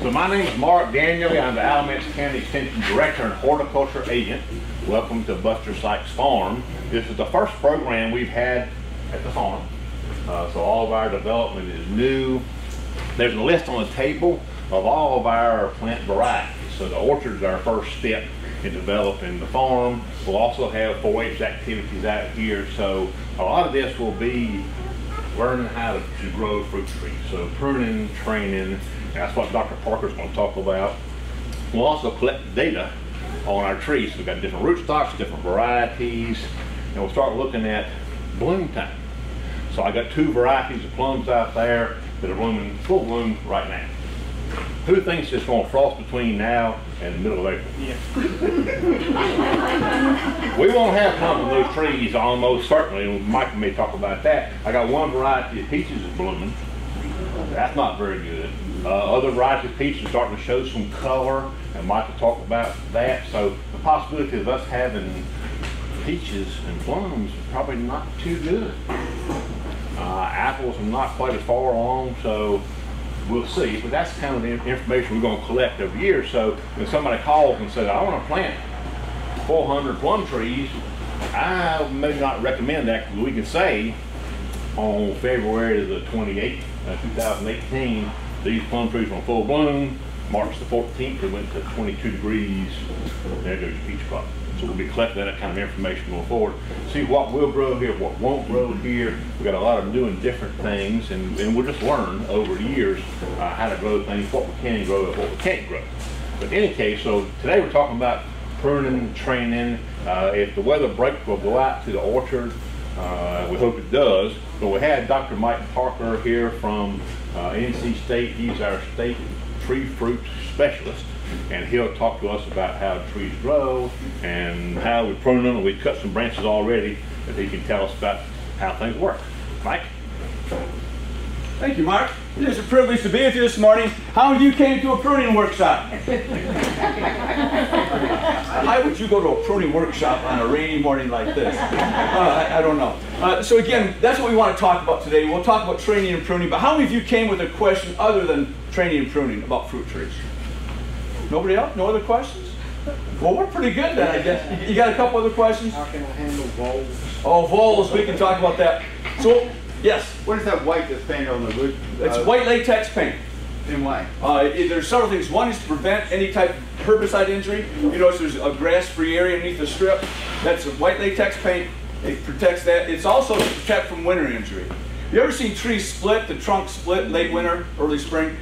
So my name is Mark Daniel. I'm the Alamance County Extension Director and Horticulture Agent. Welcome to Buster Sykes Farm. This is the first program we've had at the farm. So all of our development is new. There's a list on the table of all of our plant varieties. So the orchard is our first step in developing the farm. We'll also have 4-H activities out here. So a lot of this will be learning how to grow fruit trees. So pruning, training, that's what Dr. Parker's going to talk about. We'll also collect data on our trees. So we've got different rootstocks, different varieties, and we'll start looking at bloom time. So I got 2 varieties of plums out there that are blooming full bloom right now. Who thinks it's going to frost between now and the middle of April? Yeah. We won't have none of those trees almost certainly. Mike may talk about that. I got one variety of peaches is blooming. That's not very good. Other varieties of peaches are starting to show some color, and Mike will talk about that. So the possibility of us having peaches and plums is probably not too good. Apples are not quite as far along, so we'll see. But that's kind of the information we're going to collect every year. So when somebody calls and says, I want to plant 400 plum trees, I may not recommend that, because we can say on February the 28th, 2018, these plum trees were in full bloom. March the 14th, they went to 22 degrees. There goes your peach crop. So we'll be collecting that kind of information going forward. See what will grow here, what won't grow here. We've got a lot of new and different things, and we'll just learn over the years how to grow things, what we can grow and what we can't grow. But in any case, so today we're talking about pruning, training. If the weather breaks, we'll go out to the orchard. We hope it does. But we had Dr. Mike Parker here from NC State. He's our state tree fruit specialist, and he'll talk to us about how trees grow and how we prune them. We've cut some branches already that he can tell us about how things work. Mike? Thank you, Mark. It is a privilege to be with you this morning. How of you came to a pruning workshop? Why would you go to a pruning workshop on a rainy morning like this? I don't know. So again, that's what we want to talk about today. We'll talk about training and pruning, but how many of you came with a question other than training and pruning about fruit trees? Nobody else? No other questions? Well, we're pretty good then, I guess. You got a couple other questions? How can I handle voles? Oh, voles, we can talk about that. So, yes? What is that white that's painted on the wood? It's white latex paint. In why? There's several things. One is to prevent any type of herbicide injury. You notice there's a grass-free area underneath the strip. That's a white latex paint. It protects that. It's also to protect from winter injury. You ever seen trees split, the trunk split late winter, early spring?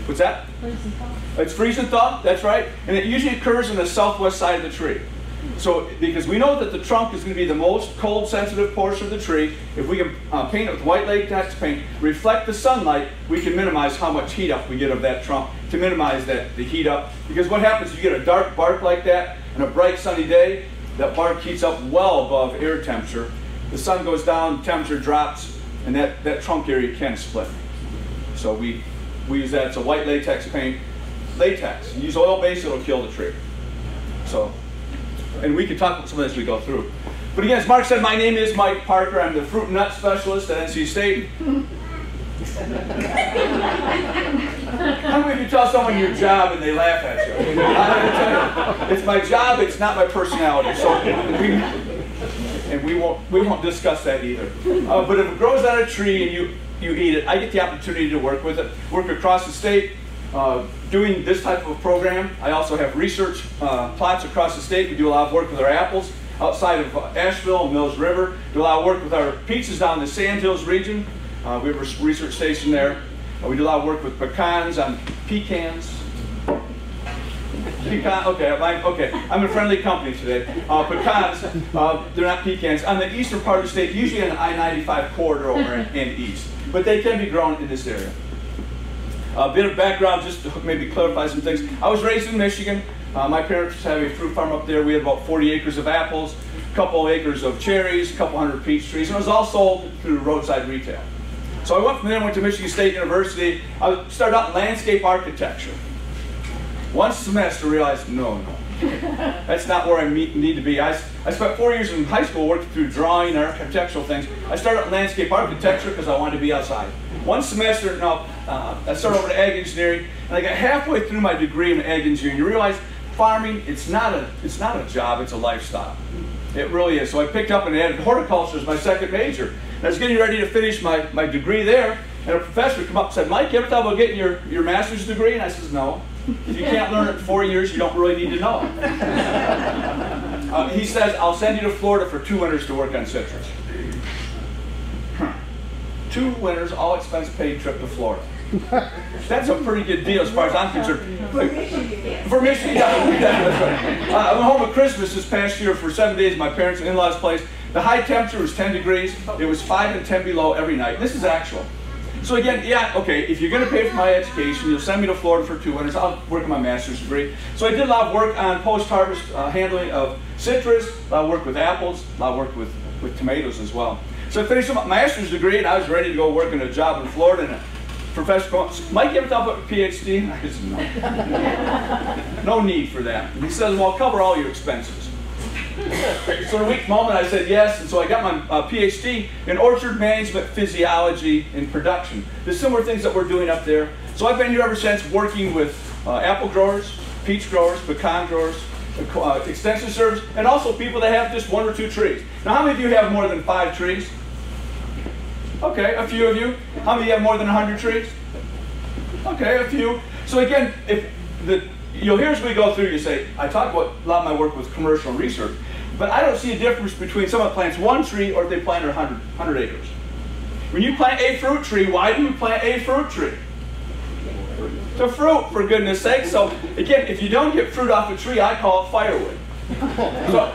What's that? Freeze and thaw. It's freeze and thaw, that's right. And it usually occurs in the southwest side of the tree. So, because we know that the trunk is going to be the most cold sensitive portion of the tree, if we can paint it with white latex paint, reflect the sunlight, we can minimize how much heat up we get of that trunk to minimize the heat up. Because what happens if you get a dark bark like that on a bright sunny day, that bark heats up well above air temperature. The sun goes down, temperature drops, and that trunk area can split. So we use that. It's a white latex paint. Latex. You use oil-based, it'll kill the tree. So, and we can talk about some of this as we go through. But again, as Mark said, my name is Mike Parker. I'm the fruit and nut specialist at NC State. How many of you tell someone your job and they laugh at you? It's my job, it's not my personality. So we won't discuss that either. But if it grows on a tree and you eat it, I get the opportunity to work with it, work across the state, doing this type of a program. I also have research plots across the state. We do a lot of work with our apples outside of Asheville and Mills River. Do a lot of work with our peaches down in the Sand Hills region. We have a research station there. We do a lot of work with pecans on pecans. Okay, I'm a friendly company today. Pecans, they're not pecans. On the eastern part of the state, usually on the I-95 corridor over in east. But they can be grown in this area. A bit of background, just to maybe clarify some things. I was raised in Michigan. My parents have a fruit farm up there. We had about 40 acres of apples, a couple acres of cherries, a couple hundred peach trees, and it was all sold through roadside retail. So I went from there, went to Michigan State University. I started out in landscape architecture. One semester realized, no, that's not where I need to be. I spent 4 years in high school working through drawing and architectural things. I started out in landscape architecture because I wanted to be outside. One semester, I started over to ag engineering, and I got halfway through my degree in ag engineering. You realize farming, it's not a job, it's a lifestyle. It really is. So I picked up and added horticulture as my second major. And I was getting ready to finish my degree there, and a professor would come up and said, Mike, you ever thought about getting your master's degree? And I says, no. If you can't learn it in 4 years, you don't really need to know it. He says, I'll send you to Florida for 2 winters to work on citrus. 2 winters, all expense paid trip to Florida. That's a pretty good deal as far as I'm concerned. For Michigan, yeah, that's right. I went home at Christmas this past year for 7 days at my parents' and in-laws' place. The high temperature was 10 degrees. It was 5 and 10 below every night. This is actual. So again, yeah, okay, if you're going to pay for my education, you'll send me to Florida for 2 winters. I'll work on my master's degree. So I did a lot of work on post-harvest handling of citrus, a lot of work with apples, a lot of work with tomatoes as well. So I finished my master's degree, and I was ready to go work in a job in Florida. And a professor goes, Mike, you ever thought about a PhD? I said, no. No need for that. And he says, well, I'll cover all your expenses. So in a weak moment, I said yes, and so I got my PhD in orchard management, physiology, and production. There's similar things that we're doing up there. So I've been here ever since, working with apple growers, peach growers, pecan growers, extension servers, and also people that have just 1 or 2 trees. Now, how many of you have more than 5 trees? Okay, a few of you. How many of you have more than 100 trees? Okay, a few. So again, you'll hear as we go through, you say, I talk about a lot of my work with commercial research, but I don't see a difference between someone plants 1 tree or if they plant 100 acres. When you plant a fruit tree, why do you plant a fruit tree? To fruit, for goodness sake. So again, if you don't get fruit off a tree, I call it firewood. So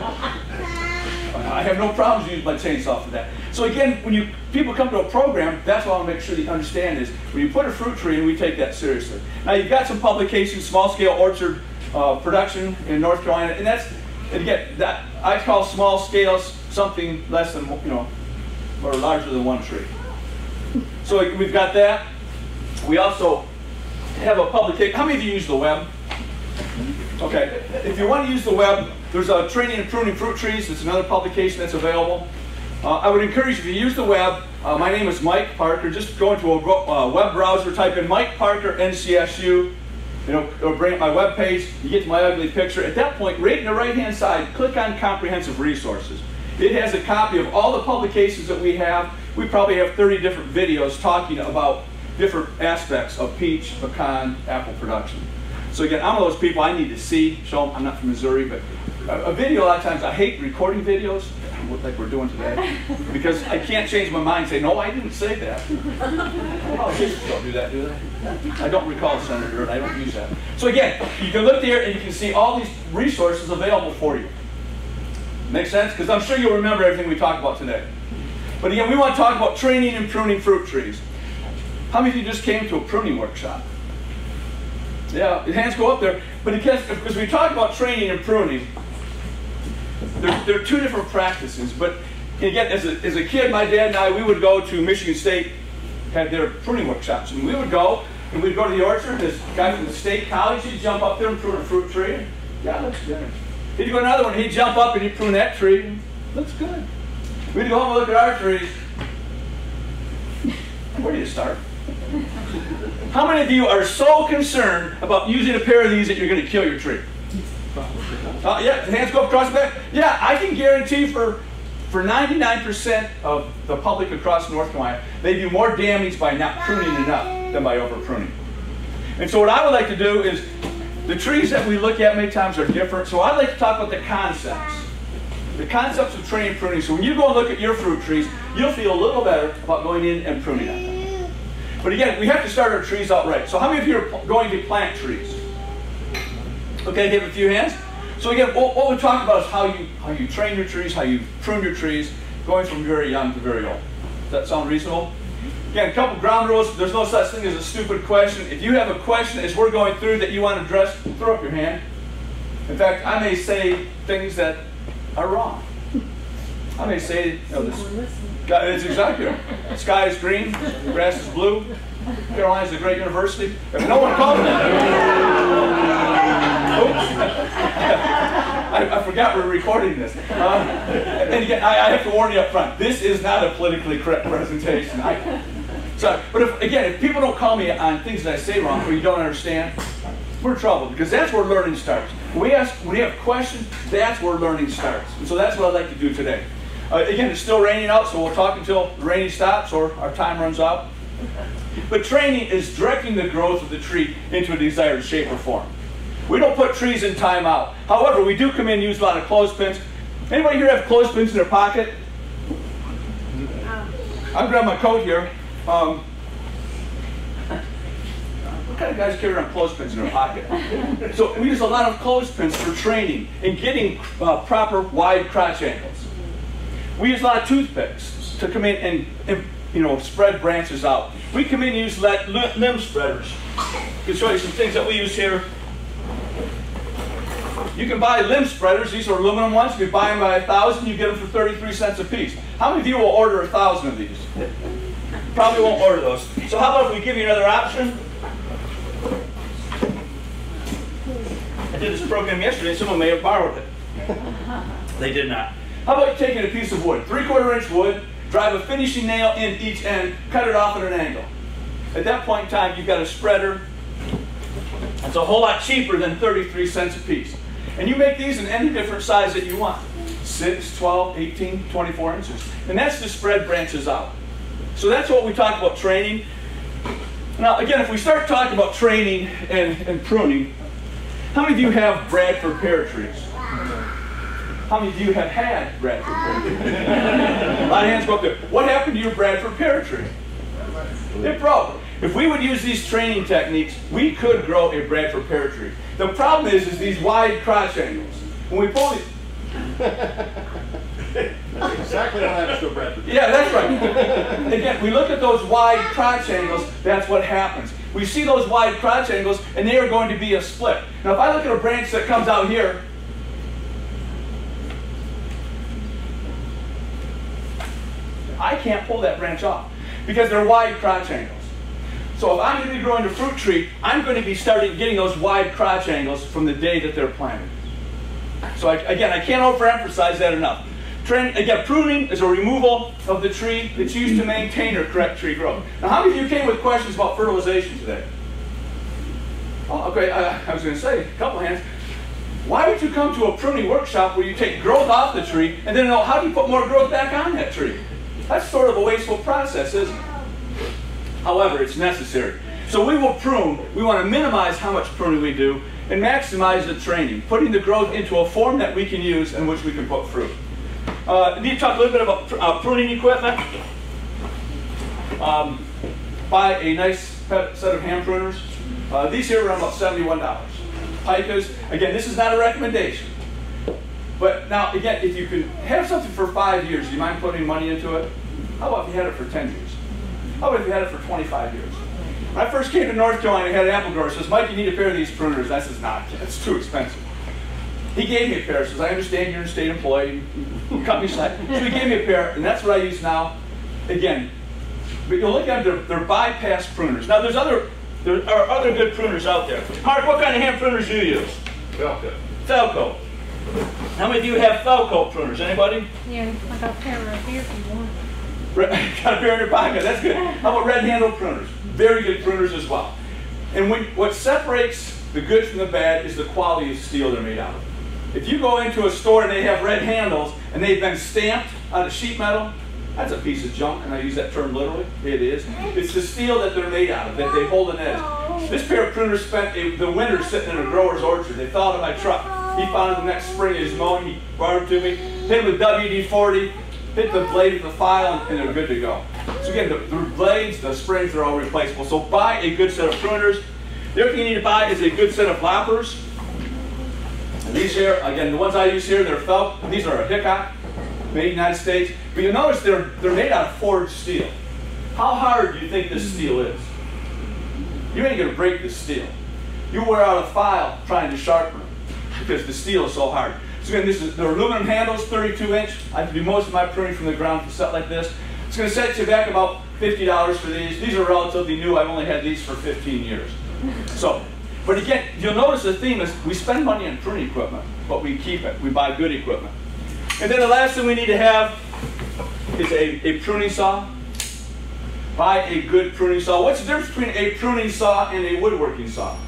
I have no problems using my chainsaw for that. So again, when people come to a program, that's what I want to make sure that you understand is when you put a fruit tree in, we take that seriously. Now you've got some publications, small-scale orchard production in North Carolina, and that's, again, that I call small scale something less than, or larger than 1 tree. So we've got that. We also have a publication. How many of you use the web? Okay, if you want to use the web, there's a Training and Pruning Fruit Trees. It's another publication that's available. I would encourage you, if you use the web, my name is Mike Parker. Just go into a web browser, type in Mike Parker NCSU. It'll bring up my web page. You get to my ugly picture. At that point, right in the right-hand side, click on Comprehensive Resources. It has a copy of all the publications that we have. We probably have 30 different videos talking about different aspects of peach, pecan, apple production. So again, I'm one of those people I need to see, show them. I'm not from Missouri, but a video, a lot of times, I hate recording videos, like we're doing today, because I can't change my mind and say, no, I didn't say that. Politicians don't do that, do they? I don't recall, Senator, and I don't use that. So again, you can look there and you can see all these resources available for you. Make sense? Because I'm sure you'll remember everything we talked about today. But again, we want to talk about training and pruning fruit trees. How many of you just came to a pruning workshop? Yeah, hands go up there. But because we talk about training and pruning, there are 2 different practices. But again, as a kid, my dad and I, we would go to Michigan State, had their pruning workshops. And we would go, and we'd go to the orchard. This guy from the state college, he'd jump up there and prune a fruit tree. Yeah, looks good. He'd go to another one, he'd jump up and he'd prune that tree. Looks good. We'd go home and look at our trees. Where do you start? How many of you are so concerned about using a pair of these that you're going to kill your tree? Yeah, hands go up across the back. Yeah, I can guarantee for 99% of the public across North Carolina, they do more damage by not pruning enough than by over pruning. And so what I would like to do is, the trees that we look at many times are different, so I'd like to talk about the concepts. The concepts of training and pruning. So when you go and look at your fruit trees, you'll feel a little better about going in and pruning them. But again, we have to start our trees out right. So how many of you are going to plant trees? Okay, give a few hands. So again, what we talk about is how you train your trees, how you prune your trees, going from very young to very old. Does that sound reasonable? Again, a couple ground rules. There's no such thing as a stupid question. If you have a question as we're going through that you want to address, throw up your hand. In fact, I may say things that are wrong. I may say, it's exactly right. The sky is green, the grass is blue, Carolina is a great university. If no one called me I forgot we're recording this. And again, I have to warn you up front, this is not a politically correct presentation. Sorry, but if people don't call me on things that I say wrong or you don't understand, we're in trouble, because that's where learning starts. When you have questions, that's where learning starts. And so that's what I'd like to do today. Again, it's still raining out, so we'll talk until the raining stops or our time runs out. But training is directing the growth of the tree into a desired shape or form. We don't put trees in timeout. However, we do come in and use a lot of clothespins. Anybody here have clothespins in their pocket? I'll grab my coat here. What kind of guys carry around clothespins in their pocket? So we use a lot of clothespins for training and getting proper wide crotch angles. We use a lot of toothpicks to come in and spread branches out. We come in and use limb spreaders. I can show you some things that we use here. You can buy limb spreaders. These are aluminum ones. You can buy them by 1,000. You get them for 33 cents a piece. How many of you will order 1,000 of these? Probably won't order those. So how about if we give you another option? I did this program yesterday. Someone may have borrowed it. They did not. How about taking a piece of wood, 3/4 inch wood, drive a finishing nail in each end, cut it off at an angle. At that point in time, you've got a spreader. It's a whole lot cheaper than 33 cents a piece. And you make these in any different size that you want. 6, 12, 18, 24 inches. And that's to spread branches out. So that's what we talk about training. Now, again, if we start talking about training and pruning, how many of you have Bradford pear trees? How many of you have had Bradford pear trees? A lot of hands go up there. What happened to your Bradford pear tree? It broke. If we would use these training techniques, we could grow a Bradford pear tree. The problem is these wide crotch angles. When we pull these... That's exactly what happens to a Bradford. Yeah, that's right. Again, we look at those wide crotch angles, that's what happens. We see those wide crotch angles, and they are going to be a split. Now, if I look at a branch that comes out here, I can't pull that branch off because they're wide crotch angles. So if I'm going to be growing a fruit tree, I'm going to be getting those wide crotch angles from the day that they're planted. So again, I can't overemphasize that enough. Again, pruning is a removal of the tree that's used to maintain or correct tree growth. Now, how many of you came with questions about fertilization today? Oh, okay, I was going to say, a couple hands. Why would you come to a pruning workshop where you take growth off the tree and then know how do you put more growth back on that tree? That's sort of a wasteful process, isn't it? However, it's necessary. So we will prune. We want to minimize how much pruning we do and maximize the training, putting the growth into a form that we can use in which we can put fruit. I need to talk a little bit about pruning equipment. Buy a nice set of hand pruners. These here are around about $71. Picas, again, this is not a recommendation. But now, again, if you could have something for 5 years, do you mind putting money into it? How about if you had it for 10 years? How about if you had it for 25 years? When I first came to North Carolina, I had an apple grower who says, "Mike, you need a pair of these pruners." I says, "Nah, it's too expensive." He gave me a pair. He says, "I understand you're a state employee. Cut me slack." So he gave me a pair, and that's what I use now. Again, but you'll look at them, they're bypass pruners. Now, there are other good pruners out there. Mark, what kind of hand pruners do you use? Velcro. Felco. How many of you have Felco pruners? Anybody? Yeah, I got a pair right here if you want. Got a pair in your pocket. That's good. How about red handle pruners? Very good pruners as well. And what separates the good from the bad is the quality of steel they're made out of. If you go into a store and they have red handles and they've been stamped on a sheet metal, that's a piece of junk, and I use that term literally. It is. It's the steel that they're made out of, that they hold an edge. This pair of pruners spent the winter sitting in a grower's orchard. They fell out of my truck. He found it the next spring as he's mowing. He brought them to me, hit them with WD-40, hit the blade with the file, and they're good to go. So again, the blades, the springs, are all replaceable. So buy a good set of pruners. The other thing you need to buy is a good set of loppers. And these here, again, the ones I use here, they're felt. These are a Hickok, made in the United States. But you'll notice they're made out of forged steel. How hard do you think this steel is? You ain't going to break this steel. You wear out a file trying to sharpen it because the steel is so hard. So again, they're aluminum handles, 32 inch. I can do most of my pruning from the ground for set like this. It's going to set you back about $50 for these. These are relatively new. I've only had these for 15 years. So, but again, you'll notice the theme is we spend money on pruning equipment, but we keep it. We buy good equipment. And then the last thing we need to have is a pruning saw. buy a good pruning saw. What's the difference between a pruning saw and a woodworking saw?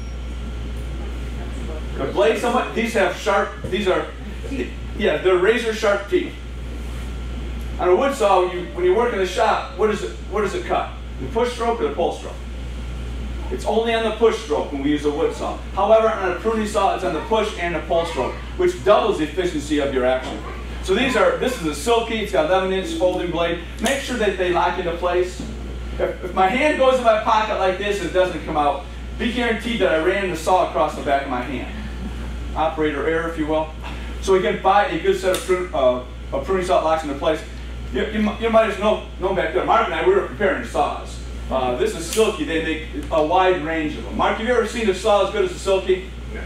The blades, these have sharp, they're razor sharp teeth. On a wood saw, when you work in the shop, what does it cut? The push stroke or the pull stroke? It's only on the push stroke when we use a wood saw. However, on a pruning saw, it's on the push and the pull stroke, which doubles the efficiency of your action. So this is a silky, it's got 11-inch folding blade. Make sure that they lock into place. If my hand goes in my pocket like this and it doesn't come out, be guaranteed that I ran the saw across the back of my hand. Operator error, if you will. So again, buy a good set of pruning saw that locks into place. You might as well know back there. Mark and I, we were preparing saws. This is Silky. They make a wide range of them. Mark, have you ever seen a saw as good as a Silky? Yeah.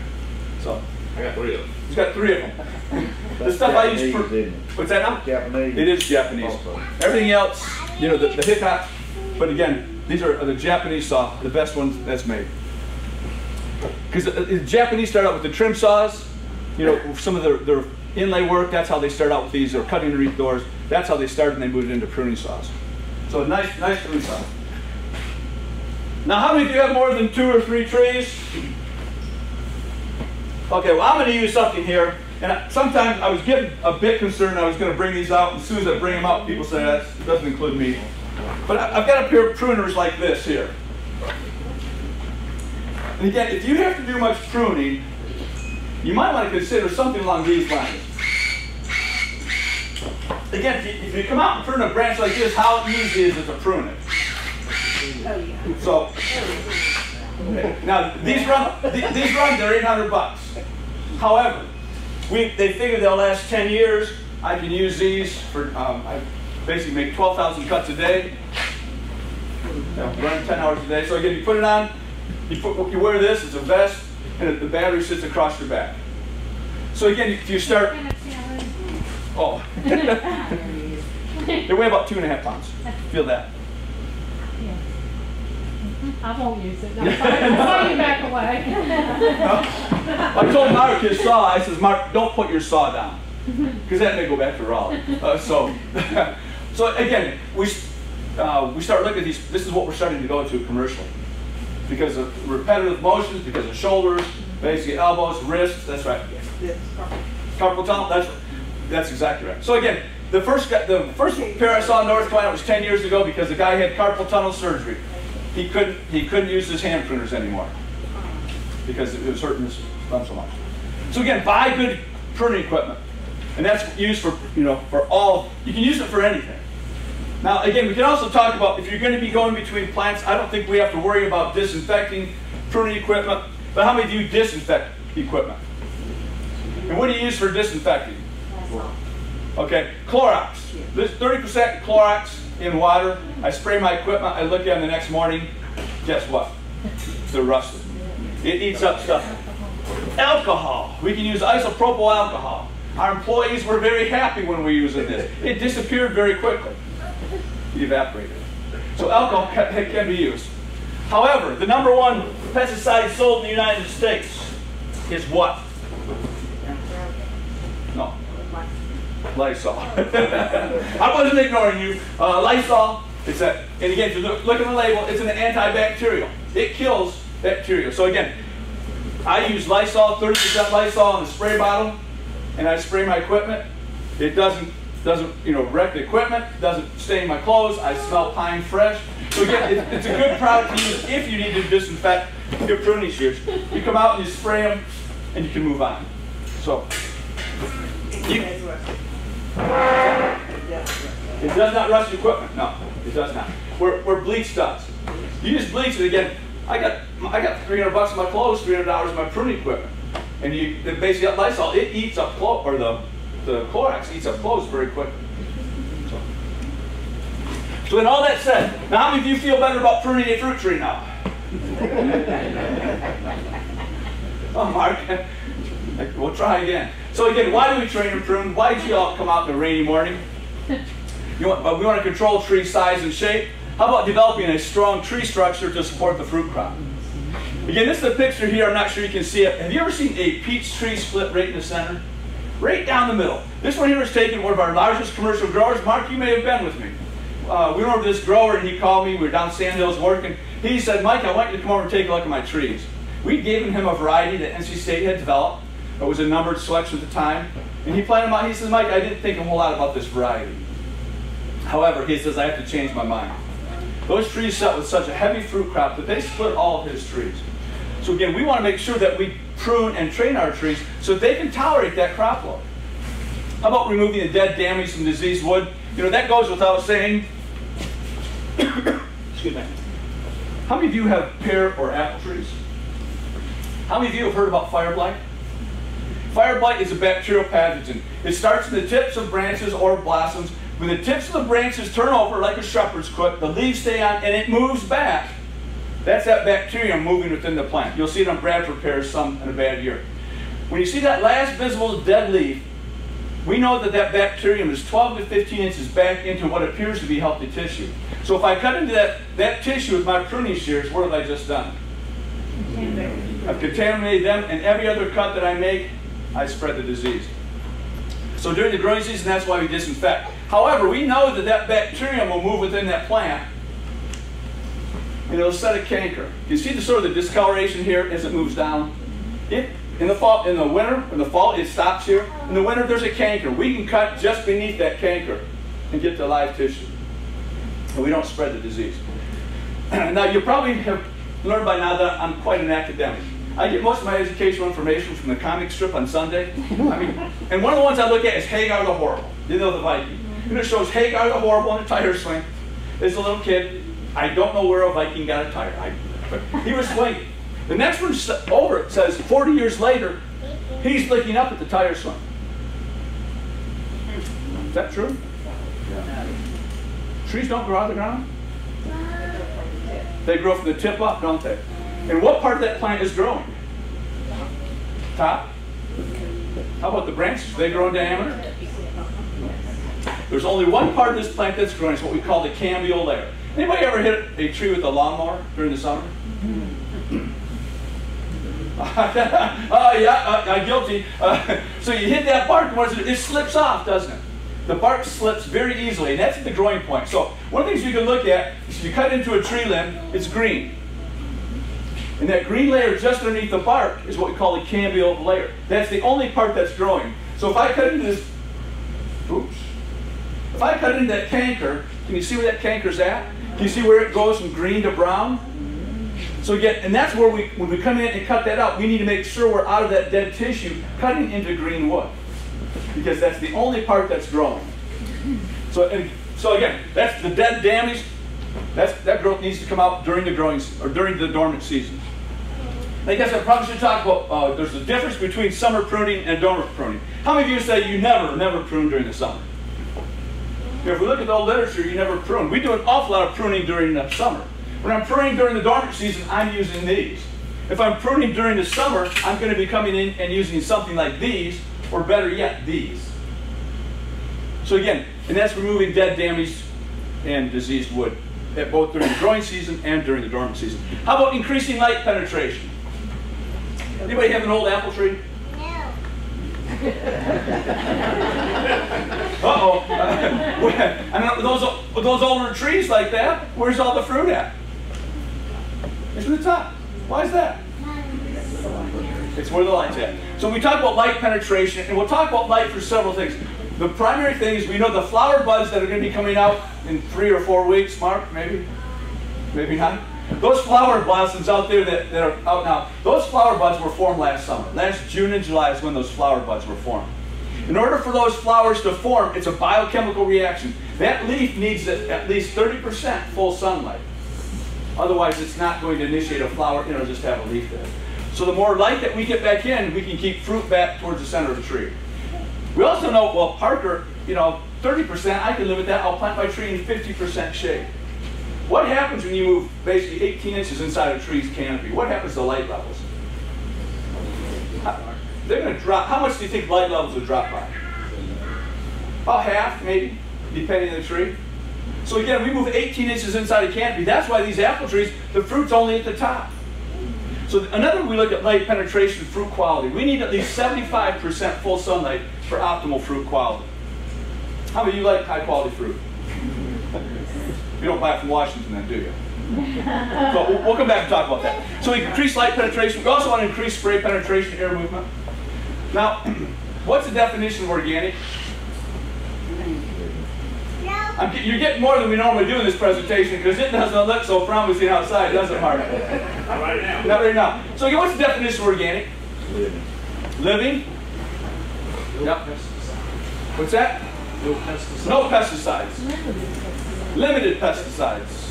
So I got 3 of them. He's got 3 of them. The stuff Japanese, I use for what's that now? Japanese. It is Japanese. Also. Everything else, the hiccup. But again, these are the Japanese saw, the best ones that's made. Because the Japanese start out with the trim saws. Some of their inlay work. That's how they start out with these. Or cutting the reef doors. That's how they started, and they moved into pruning saws. So a nice pruning saw. Now, how many of you have more than 2 or 3 trees? Okay, well, I'm going to use something here. And sometimes I was getting a bit concerned I was going to bring these out, and as soon as I bring them out, people say that doesn't include me. But I've got a pair of pruners like this here. And again, if you have to do much pruning, you might want to consider something along these lines. Again, if you come out and prune a branch like this, how easy is it to prune it? So, now these run they're 800 bucks. However, they figure they'll last 10 years. I can use these for, I basically make 12,000 cuts a day. Run 10 hours a day. So again, you put it on, you wear this, it's a vest, and the battery sits across your back. So again, if you start, oh, they weigh about 2.5 pounds. Feel that? I won't use it. No, sorry, you back away. I told Mark his saw, I says, Mark, don't put your saw down. Because that may go back to Raleigh. So again, we start looking at these, this is what we're starting to go to commercially. Because of repetitive motions, because of shoulders, basically elbows, wrists, that's right. Carpal tunnel, that's exactly right. So again, the first pair I saw in North Carolina was 10 years ago because the guy had carpal tunnel surgery. He couldn't use his hand pruners anymore because it was hurting his thumb so much. So again, buy good pruning equipment, and that's used for for all. You can use it for anything. Now again, we can also talk about if you're going to be going between plants. I don't think we have to worry about disinfecting pruning equipment. But how many of you disinfect equipment? And what do you use for disinfecting? Okay, Clorox. There's 30% Clorox in water. I spray my equipment, I look at them the next morning, guess what? They're rusted. It eats up stuff. Alcohol. We can use isopropyl alcohol. Our employees were very happy when we were using this. It disappeared very quickly. It evaporated. So alcohol can be used. However, the #1 pesticide sold in the United States is what? No. Lysol. I wasn't ignoring you. Lysol, and again, if you look at the label, it's an antibacterial. It kills bacteria. So again, I use Lysol, 30% Lysol in the spray bottle, and I spray my equipment. It doesn't wreck the equipment, doesn't stain my clothes. I smell pine fresh. So again, it's a good product to use if you need to disinfect your pruning shears. You come out and you spray them, and you can move on. So. It does not rust your equipment. No, it does not. Where bleach does. You use bleach, and again, I got $300 in my clothes, $300 in my pruning equipment, and basically Lysol, it eats up clothes, or the Clorox eats up clothes very quickly. So then, all that said, now how many of you feel better about pruning a fruit tree now? Oh, Mark. We'll try again. So again, why do we train and prune? Why did you all come out in a rainy morning? We want to control tree size and shape. How about developing a strong tree structure to support the fruit crop? Again, this is a picture here. I'm not sure you can see it. Have you ever seen a peach tree split right in the center? Right down the middle. This one here is taken one of our largest commercial growers. Mark, you may have been with me. we went over to this grower and he called me. We were down Sand Hills working. He said, Mike, I want you to come over and take a look at my trees. We'd given him a variety that NC State had developed. It was a numbered selection at the time. And he planted them out. He says, Mike, I didn't think a whole lot about this variety. However, he says, I have to change my mind. Those trees set with such a heavy fruit crop that they split all of his trees. So again, we want to make sure that we prune and train our trees so that they can tolerate that crop load. How about removing the dead, damaged, and diseased wood? You know, that goes without saying. Excuse me. How many of you have pear or apple trees? How many of you have heard about fire blight? Fire blight is a bacterial pathogen. It starts in the tips of branches or blossoms. When the tips of the branches turn over like a shepherd's crook, the leaves stay on and it moves back. That's that bacterium moving within the plant. You'll see it on Bradford pears, some in a bad year. When you see that last visible dead leaf, we know that that bacterium is 12 to 15 inches back into what appears to be healthy tissue. So if I cut into that tissue with my pruning shears, what have I just done? I've contaminated them, and every other cut that I make, I spread the disease. So during the growing season, that's why we disinfect. However, we know that that bacterium will move within that plant, and it'll set a canker. You see the sort of the discoloration here as it moves down? In the fall, in the winter, in the fall, it stops here. In the winter, there's a canker. We can cut just beneath that canker and get the live tissue. And we don't spread the disease. Now, you probably have learned by now that I'm quite an academic. I get most of my educational information from the comic strip on Sunday. And one of the ones I look at is Hagar the Horrible. You know, the Viking. And it shows Hagar the Horrible in a tire swing. As a little kid, I don't know where a Viking got a tire. But he was swinging. The next one over it says 40 years later, he's looking up at the tire swing. Is that true? Yeah. Trees don't grow out of the ground? They grow from the tip up, don't they? And what part of that plant is growing? Top? How about the branches? Do they grow in diameter? There's only one part of this plant that's growing. It's what we call the cambial layer. Anybody ever hit a tree with a lawnmower during the summer? I'm guilty. So you hit that bark, and it slips off, doesn't it? The bark slips very easily, and that's at the growing point. So one of the things you can look at is if you cut into a tree limb, it's green. And that green layer just underneath the bark is what we call the cambial layer. That's the only part that's growing. So if I cut into this, if I cut into that canker, can you see where that canker's at? Can you see where it goes from green to brown? So again, and that's where when we come in and cut that out, we need to make sure we're out of that dead tissue, cutting into green wood. Because that's the only part that's growing. So again, that's the dead, damaged. That growth needs to come out during the growing or during the dormant season. I guess I probably should talk about there's a difference between summer pruning and dormant pruning. How many of you say you never prune during the summer? If we look at the old literature, you never prune. We do an awful lot of pruning during the summer. When I'm pruning during the dormant season, I'm using these. If I'm pruning during the summer, I'm going to be coming in and using something like these, or better yet, these. So again, and that's removing dead, damaged, and diseased wood, both during the growing season and during the dormant season. How about increasing light penetration? Anybody have an old apple tree? No. Uh-oh. With those older trees like that, where's all the fruit at? It's in the top. Why is that? It's where the light's at. So we talk about light penetration, and we'll talk about light for several things. The primary thing is we know the flower buds that are going to be coming out in 3 or 4 weeks, Mark, maybe not. Those flower blossoms out there that are out now, those flower buds were formed last summer. Last June and July is when those flower buds were formed. In order for those flowers to form, it's a biochemical reaction. That leaf needs at least 30% full sunlight. Otherwise, it's not going to initiate a flower, it'll just have a leaf there. So the more light that we get back in, we can keep fruit back towards the center of the tree. We also know, well, Parker, 30%, I can live with that. I'll plant my tree in 50% shade. What happens when you move basically 18 inches inside a tree's canopy? What happens to light levels? They're going to drop. How much do you think light levels would drop by? About half, maybe, depending on the tree. So again, we move 18 inches inside a canopy. That's why these apple trees, the fruit's only at the top. So another, we look at light penetration, fruit quality. We need at least 75% full sunlight for optimal fruit quality. How many of you like high quality fruit? You don't buy it from Washington then, do you? So we'll come back and talk about that. So we increase light penetration. We also want to increase spray penetration, air movement. Now, what's the definition of organic? You're getting more than we normally do in this presentation because it doesn't look so promising outside, does it, Mark? Not right now. Not right now. So what's the definition of organic? Living. Living? Yep. What's that? No pesticides. No pesticides. Limited pesticides.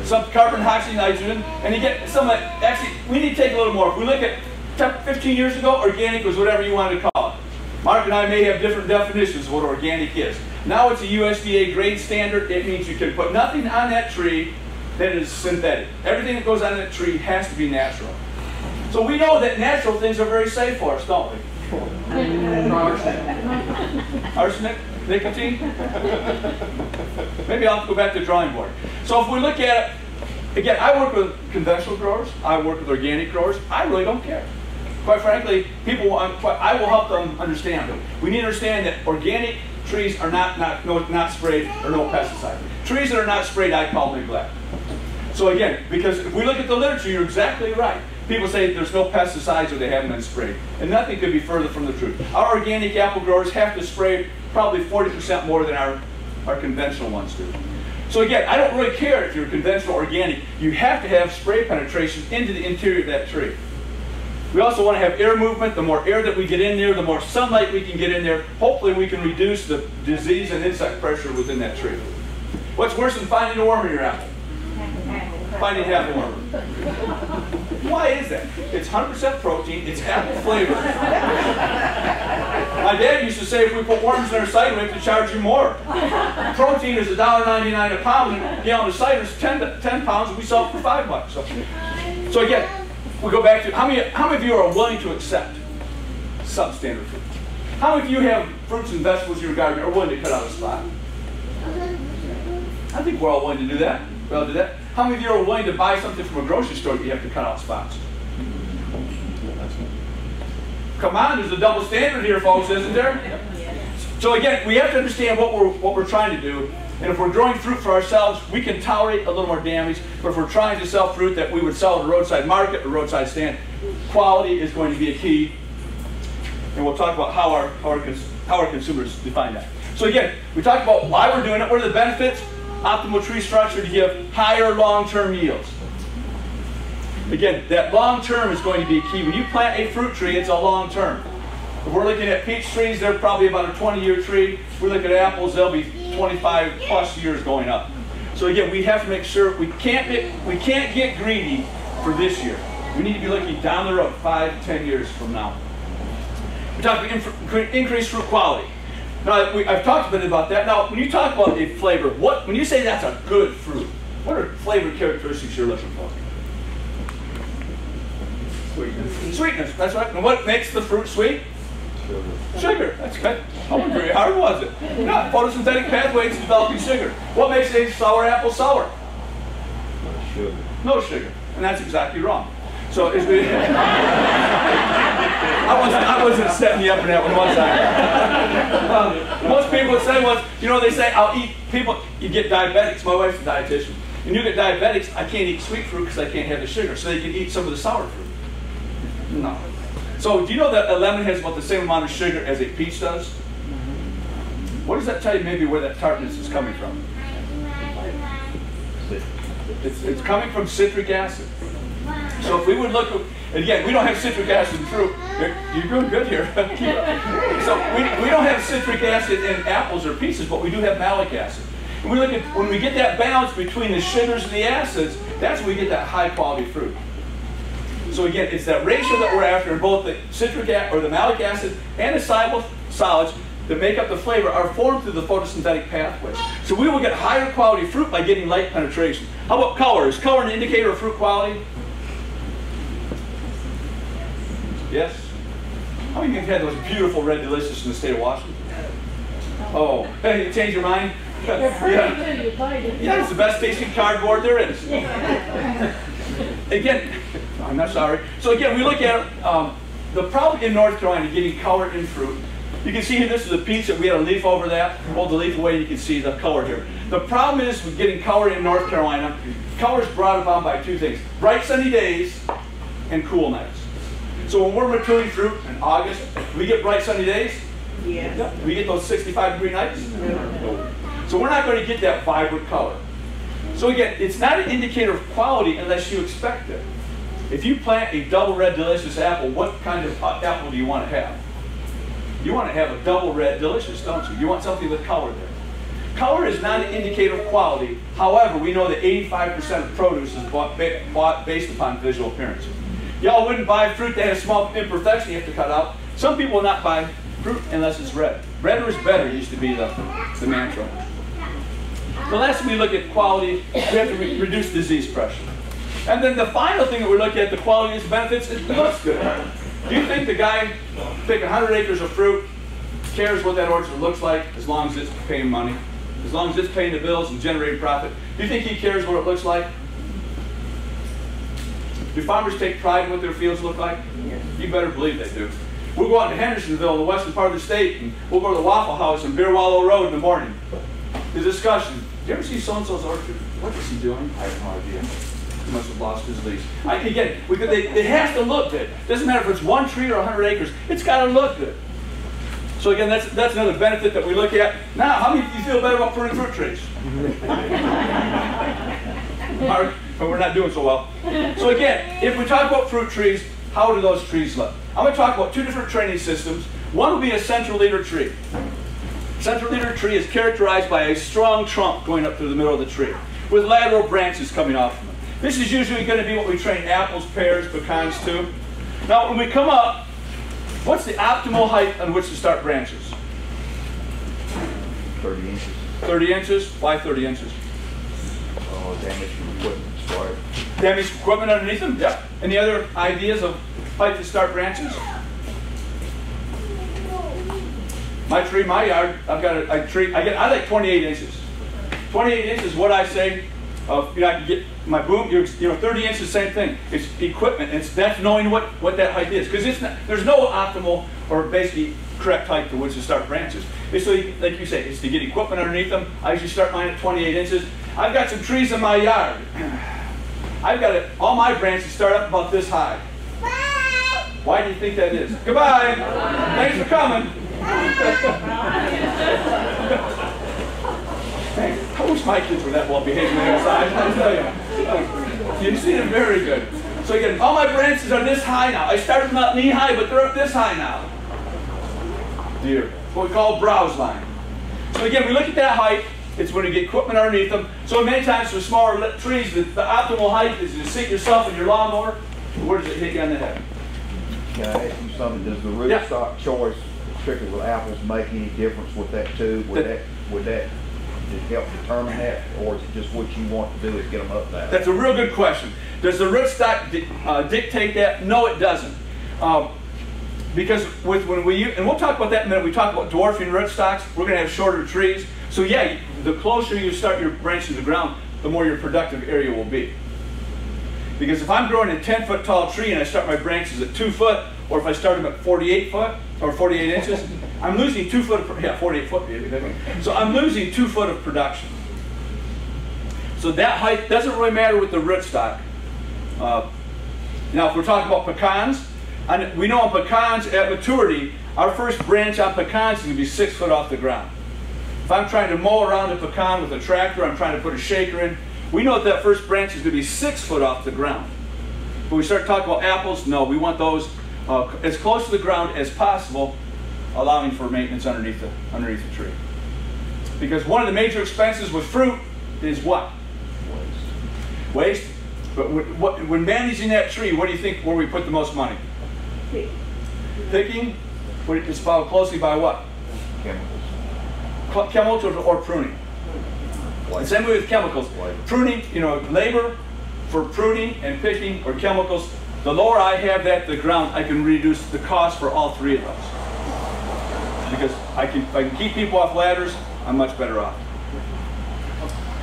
Some carbon, oxygen, nitrogen, and you get some that, actually, we need to take a little more. If we look at 15 years ago, organic was whatever you wanted to call it. Mark and I may have different definitions of what organic is. Now it's a USDA grade standard. It means you can put nothing on that tree that is synthetic. Everything that goes on that tree has to be natural. So we know that natural things are very safe for us, don't we? Arsenic? Nicotine? Maybe I'll have to go back to the drawing board. So if we look at it, again, I work with conventional growers. I work with organic growers. I really don't care. Quite frankly, I will help them understand it. We need to understand that organic trees are not sprayed or no pesticide. Trees that are not sprayed, I call neglect. So again, because if we look at the literature, you're exactly right. People say there's no pesticides or they haven't been sprayed. And nothing could be further from the truth. Our organic apple growers have to spray probably 40% more than our conventional ones do. So again, I don't really care if you're conventional or organic. You have to have spray penetration into the interior of that tree. We also want to have air movement. The more air that we get in there, the more sunlight we can get in there. Hopefully we can reduce the disease and insect pressure within that tree. What's worse than finding a worm in your apple? Finding half a worm. Why is that? It's 100% protein. It's apple flavor. My dad used to say if we put worms in our cider, we have to charge you more. Protein is $1.99 a pound, and a gallon of cider is 10 pounds, and we sell it for $5. So again, we go back to how many of you are willing to accept substandard fruit? How many of you have fruits and vegetables in your garden are willing to cut out a spot? I think we're all willing to do that. We all do that. How many of you are willing to buy something from a grocery store that you have to cut out spots? Come on, there's a double standard here, folks, isn't there? So again, we have to understand what we're trying to do. And if we're growing fruit for ourselves, we can tolerate a little more damage. But if we're trying to sell fruit that we would sell at a roadside market or roadside stand, quality is going to be a key. And we'll talk about how our consumers define that. So again, we talked about why we're doing it. What are the benefits? Optimal tree structure to give higher long-term yields. Again, that long-term is going to be key. When you plant a fruit tree, it's a long-term. If we're looking at peach trees, they're probably about a 20-year tree. If we look at apples, they'll be 25 plus years going up. So again, we have to make sure we can't get greedy for this year. We need to be looking down the road 5 to 10 years from now. We talked about increased fruit quality. Now, I've talked a bit about that. Now, when you talk about a flavor, when you say that's a good fruit, what are flavor characteristics you're looking for? Sweetness. Sweetness, that's right. And what makes the fruit sweet? Sugar. That's good. I wasn't very hard, was it? Yeah, photosynthetic pathways developing sugar. What makes a sour apple sour? Sugar. No sugar. And that's exactly wrong. So I wasn't setting you up in that one, was I? Most people would say, they say, you get diabetics. My wife's a dietitian. And you get diabetics, I can't eat sweet fruit because I can't have the sugar. So they can eat some of the sour fruit. No. So do you know that a lemon has about the same amount of sugar as a peach does? What does that tell you maybe where that tartness is coming from? It's coming from citric acid. So if we would look, and again, we don't have citric acid in fruit. You're doing good here. So we don't have citric acid in apples or peaches, but we do have malic acid. And we look at, when we get that balance between the sugars and the acids, that's when we get that high quality fruit. So again, it's that ratio that we're after in both the citric or the malic acid and the soluble solids that make up the flavor are formed through the photosynthetic pathways. So we will get higher quality fruit by getting light penetration. How about color? Is color an indicator of fruit quality? Yes? How many of you have had those beautiful red delicious in the state of Washington? Oh, hey, you changed your mind? Yeah, it's the best tasting cardboard there is. Again, I'm not sorry. So again, we look at the problem in North Carolina getting color in fruit You can see here, this is a piece that we had a leaf over that. Hold the leaf away, you can see the color here. The problem is with getting color in North Carolina, color is brought about by two things: bright sunny days and cool nights. So when we're maturing fruit in August, we get bright sunny days. Yes. Yeah, we get those 65-degree nights. So we're not going to get that vibrant color. So again, it's not an indicator of quality unless you expect it. If you plant a double red delicious apple, what kind of apple do you want to have? You want to have a double red delicious, don't you? You want something with color there. Color is not an indicator of quality. However, we know that 85% of produce is bought based upon visual appearance. Y'all wouldn't buy fruit that has a small imperfection you have to cut out. Some people will not buy fruit unless it's red. Redder is better used to be the mantra. The last we look at quality, we have to reduce disease pressure. And then the final thing that we look at, the quality and benefits, it looks good. Do you think the guy picking 100 acres of fruit cares what that orchard looks like as long as it's paying money? As long as it's paying the bills and generating profit? Do you think he cares what it looks like? Do farmers take pride in what their fields look like? Yes. You better believe they do. We'll go out to Hendersonville, in the western part of the state, and we'll go to the Waffle House in Beer Wallow Road in the morning. The discussion: do you ever see so-and-so's orchard? What is he doing? I have no idea. He must have lost his lease. Again, it has to look good. It doesn't matter if it's one tree or 100 acres. It's got to look good. So again, that's another benefit that we look at. Now, how many of you feel better about pruning fruit trees? But we're not doing so well. So again, if we talk about fruit trees, how do those trees look? I'm going to talk about two different training systems. One will be a central leader tree. Central leader tree is characterized by a strong trunk going up through the middle of the tree, with lateral branches coming off from it. This is usually going to be what we train apples, pears, pecans to. Now, when we come up, what's the optimal height on which to start branches? 30 inches. 30 inches? Why 30 inches? Oh, damage from equipment. Sorry. Damaged equipment underneath them? Yeah. Any other ideas of height to start branches? My tree, my yard, I've got a tree, I like 28 inches. 28 inches is what I say. I can get my boom, 30 inches, same thing. It's equipment, and that's knowing what that height is. Because there's no optimal or basically correct height to which to start branches. It's so, like you say, it's to get equipment underneath them. I usually start mine at 28 inches. I've got some trees in my yard. I've got all my branches start up about this high. Why do you think that is? Goodbye. Thanks for coming. I wish my kids were that well behaved on the outside, I tell you. You see them very good. So again, all my branches are this high now. I started them up knee high, but they're up this high now. Dear. What we call browse line. So again, we look at that height. It's when you get equipment underneath them. So many times for smaller trees, the optimal height is to sit yourself in your lawnmower. Where does it hit you on the head? Can I ask you something? Does the rootstock choice, particularly with apples, make any difference with that too? Would that help determine that, or is it just what you want to do is get them up there? That's a real good question. Does the rootstock dictate that? No, it doesn't. Because when we use, and we'll talk about that in a minute, we talk about dwarfing rootstocks, we're going to have shorter trees. So yeah, the closer you start your branch to the ground, the more your productive area will be. Because if I'm growing a 10-foot tall tree and I start my branches at 2 foot, or if I start them at 48 foot, or 48 inches, I'm losing 2 foot of, 48 foot. So I'm losing 2 foot of production. So that height doesn't really matter with the rootstock. Now if we're talking about pecans, and we know on pecans at maturity, our first branch on pecans is going to be 6 foot off the ground. If I'm trying to mow around a pecan with a tractor, I'm trying to put a shaker in, we know that first branch is going to be 6 foot off the ground. But we start talking about apples, no, we want those as close to the ground as possible, allowing for maintenance underneath the tree. Because one of the major expenses with fruit is what? Waste. Waste? But when managing that tree, what do you think where we put the most money? Picking? It's followed closely by what? Chemicals. Chemicals or pruning. The same way with chemicals. Pruning, labor for pruning and picking or chemicals, the lower I have that to the ground, I can reduce the cost for all three of those. Because if I can keep people off ladders, I'm much better off.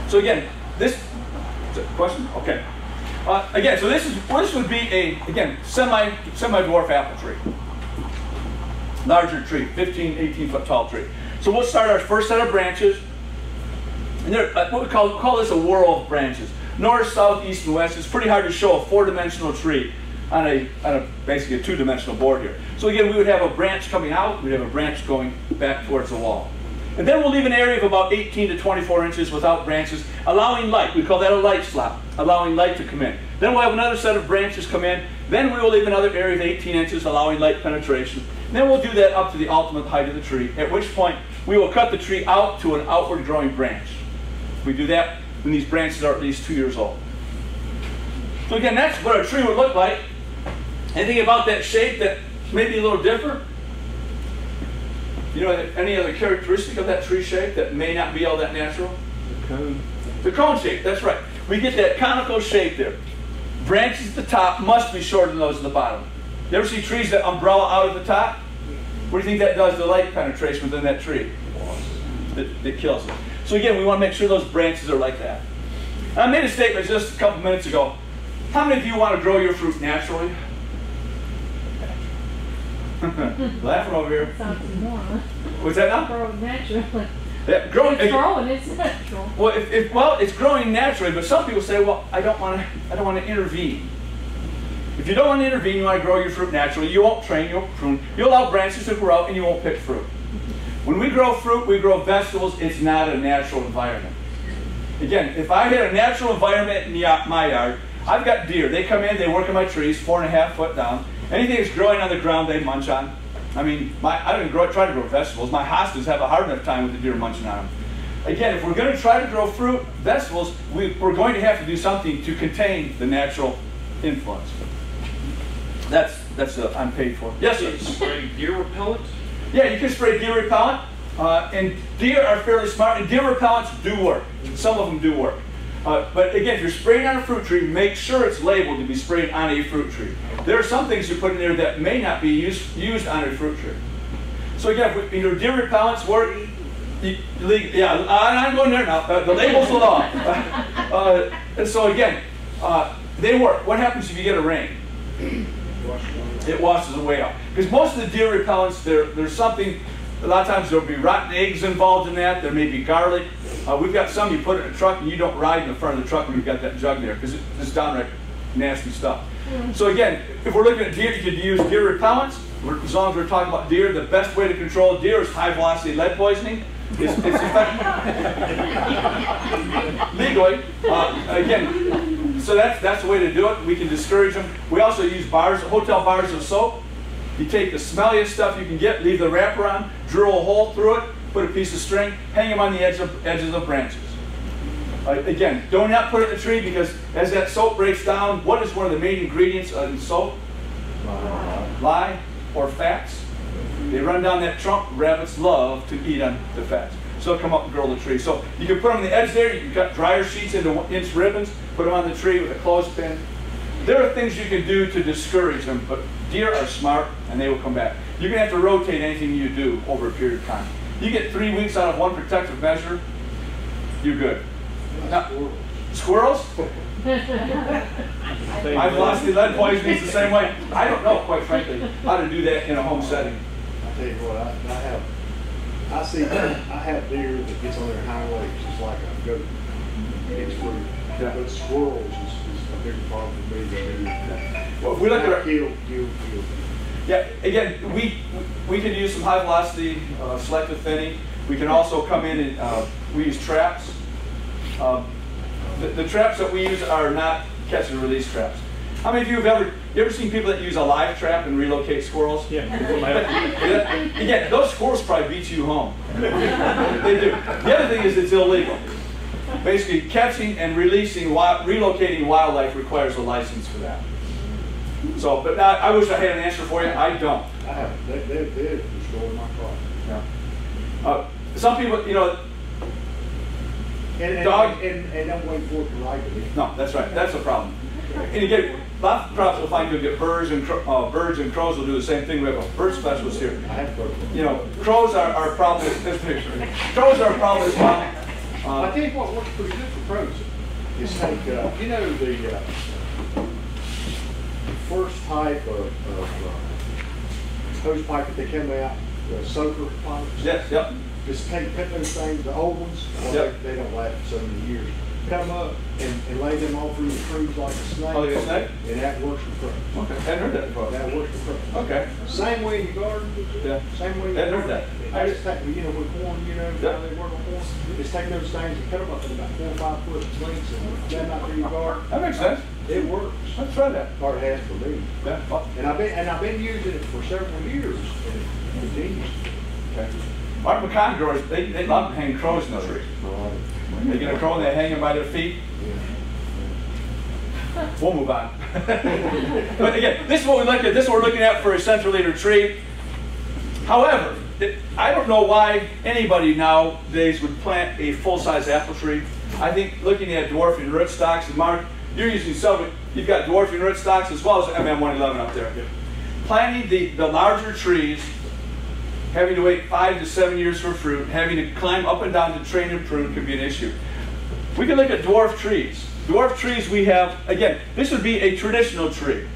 So again, this is a question? Okay. Again, so this would be a semi-dwarf apple tree. larger tree, 15, 18 foot tall tree. So we'll start our first set of branches. And they're, what we call this a whorl of branches. North, south, east, and west. It's pretty hard to show a four-dimensional tree on a basically a two-dimensional board here. So again, we would have a branch coming out, we'd have a branch going back towards the wall. And then we'll leave an area of about 18 to 24 inches without branches, allowing light. We call that a light slot, allowing light to come in. Then we'll have another set of branches come in. Then we will leave another area of 18 inches, allowing light penetration. And then we'll do that up to the ultimate height of the tree, at which point we will cut the tree out to an outward growing branch. We do that when these branches are at least 2 years old. So again, that's what a tree would look like. Anything about that shape that may be a little different? You know, any other characteristic of that tree shape that may not be all that natural? The cone. The cone shape, that's right. We get that conical shape there. Branches at the top must be shorter than those at the bottom. You ever see trees that umbrella out at the top? What do you think that does to light penetration within that tree? It kills it. So again, we want to make sure those branches are like that. I made a statement just a couple minutes ago. How many of you want to grow your fruit naturally? Laughing over here. Something more. What's that now? Grow naturally. Yeah, growing. It's growing, it's natural. Well, it's growing naturally, but some people say, well, I don't want to intervene. If you don't want to intervene, you want to grow your fruit naturally. You won't train, you won't prune. You'll allow branches to grow, and you won't pick fruit. When we grow fruit, we grow vegetables. It's not a natural environment. Again, if I had a natural environment in my yard, I've got deer. They come in, they work on my trees, 4.5 foot down. Anything that's growing on the ground, they munch on. I mean, I don't even try to grow vegetables. My hostas have a hard enough time with the deer munching on them. Again, if we're going to try to grow fruit, vegetables, we're going to have to do something to contain the natural influence. That's unpaid for. Yes, sir? Spray deer repellent? Yeah, you can spray deer repellent. And deer are fairly smart, and deer repellents do work. Some of them do work. But again, if you're spraying on a fruit tree, make sure it's labeled to be sprayed on a fruit tree. There are some things you put in there that may not be used on a fruit tree. So again, if deer repellents work, yeah, I'm going there now. The label's the law. And so again, they work. What happens if you get a rain? It washes away out. Because most of the deer repellents, there's something, a lot of times there'll be rotten eggs involved in that. There may be garlic. We've got some you put in a truck and you don't ride in the front of the truck when you've got that jug there because it's downright nasty stuff. So again, if we're looking at deer, you could use deer repellents. As long as we're talking about deer, the best way to control deer is high velocity lead poisoning. It's effective. Legally, again, so that's the way to do it. We can discourage them. We also use bars, hotel bars of soap. You take the smelliest stuff you can get, leave the wrapper on, drill a hole through it, put a piece of string, hang them on the edges of branches. Again, do not put it in the tree because as that soap breaks down, what is one of the main ingredients in soap? Lye or fats. They run down that trunk. Rabbits love to eat on the fats. So they'll come up and grow the tree. So you can put them on the edge there. You can cut dryer sheets into 1-inch ribbons, put them on the tree with a clothespin. There are things you can do to discourage them, but deer are smart and they will come back. You're going to have to rotate anything you do over a period of time. You get 3 weeks out of one protective measure, you're good. Now, squirrels? High velocity lead poisoning is the same way. I don't know, quite frankly, how to do that in a home setting. I tell you what, I have deer that gets on their hind legs just like a goat. It's fruit. Yeah. But squirrels is a bigger problem for me than Well, if we look at our, kill. yeah, again, we can use some high velocity selective thinning. We can also come in and we use traps. The traps that we use are not catch and release traps. How many of you have ever seen people that use a live trap and relocate squirrels? Yeah. Again, those squirrels probably beat you home. They do. The other thing is it's illegal. Basically, catching and releasing, relocating wildlife requires a license for that. So, but I wish I had an answer for you. I don't. I have. They're destroying my crop. Yeah. Some people, you know, And dog. And don't wait for it to ripen. No, that's right. That's a problem. And you get a lot of crops will find you'll get birds and crows will do the same thing. We have a bird specialist here. I have birds. You know, crows are a problem. This picture. Crows are a problem as well. I tell you what works pretty good for crows is take, you know, the first type of hose pipe that they come out, the soaker pipes. Yes, yep. Just cut those things, the old ones, well, Yep. they don't last for so many years. Cut them up and lay them all through the trees like a snake. Oh, like a snake? And that works for crows. Okay, hadn't heard that before. That works for crows. Okay. Same way in your garden. Yeah. Same way in Hadn't your heard garden. that. I just take, with corn, Yeah. how they work on corn. Just take those things and cut them up in about 4 or 5 foot lengths and run them out through your garden. That makes sense. It works. Let's try that. Or it has for me. Yeah. Well, And I've been using it for several years and it continues. okay. Our pecan growers, they love to hang crows in the trees. They get a crow and they hang them by their feet. We'll move on. But again, this is what we look at. This is what we're looking at for a central leader tree. However, I don't know why anybody nowadays would plant a full-size apple tree. I think looking at dwarfing rootstocks, and Mark, you're using several. You've got dwarfing rootstocks as well as MM111 up there. Yep. Planting the larger trees, having to wait 5 to 7 years for fruit, having to climb up and down to train and prune can be an issue. We can look at dwarf trees. Dwarf trees we have, again, this would be a traditional tree.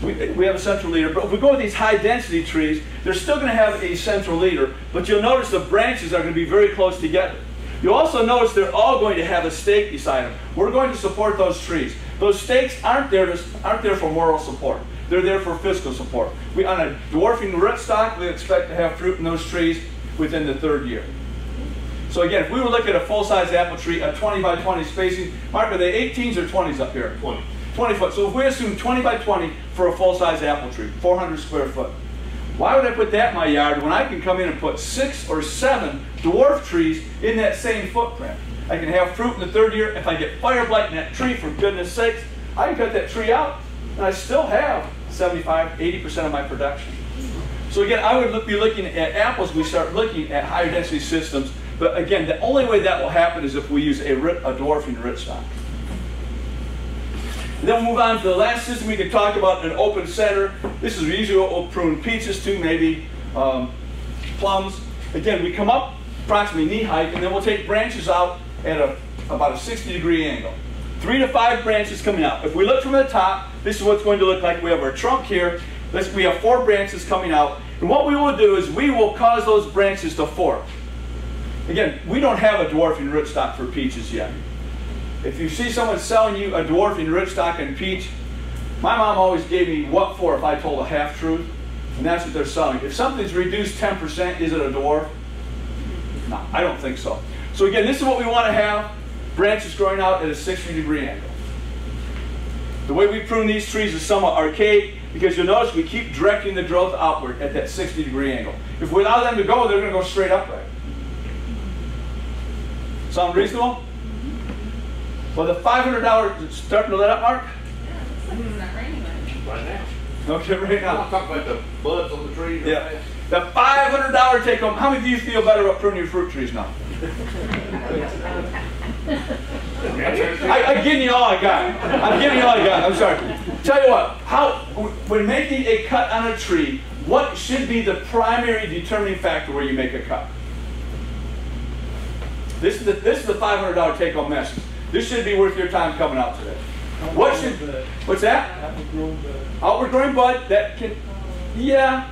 We have a central leader, but if we go with these high density trees, they're still going to have a central leader, but you'll notice the branches are going to be very close together. You'll also notice they're all going to have a stake beside them. We're going to support those trees. Those stakes aren't there for moral support. They're there for fiscal support. On a dwarfing rootstock, we expect to have fruit in those trees within the 3rd year. So again, if we were looking at a full-size apple tree, a 20 by 20 spacing, Mark, are they 18s or 20s up here? 20. 20 foot. So if we assume 20 by 20 for a full-size apple tree, 400 square foot, why would I put that in my yard when I can come in and put 6 or 7 dwarf trees in that same footprint? I can have fruit in the 3rd year. If I get fire blight in that tree, for goodness sakes, I can cut that tree out, and I still have 75, 80% of my production. So again, I would be looking at apples. We start looking at higher density systems. But again, the only way that will happen is if we use a dwarfing rootstock. And then we'll move on to the last system. We can talk about an open center. This is usually what we'll prune peaches to, maybe plums. Again, we come up approximately knee height, and then we'll take branches out at about a 60-degree angle. 3 to 5 branches coming out. If we look from the top, this is what it's going to look like. We have our trunk here. We have 4 branches coming out. And what we will do is we will cause those branches to fork. Again, we don't have a dwarfing rootstock for peaches yet. If you see someone selling you a dwarfing rootstock and peach, my mom always gave me what for if I told a half-truth, and that's what they're selling. If something's reduced 10%, is it a dwarf? No, I don't think so. So again, this is what we want to have, branches growing out at a 60-degree angle. The way we prune these trees is somewhat archaic, because you'll notice we keep directing the growth outward at that 60-degree angle. If we allow them to go, they're going to go straight upright. Sound reasonable? Well, the $500 starting to let up, Mark? Yeah, looks like it's not raining Right now. Okay, right I'm now. talking about the buds on the trees. Yeah. The $500 take home. How many of you feel better about pruning your fruit trees now? I'm giving you all I got. I'm giving you all I got. I'm sorry. Tell you what, when making a cut on a tree, what should be the primary determining factor where you make a cut? This is the $500 take-home message. This should be worth your time coming out today. What's that? Outward growing bud. That can, yeah.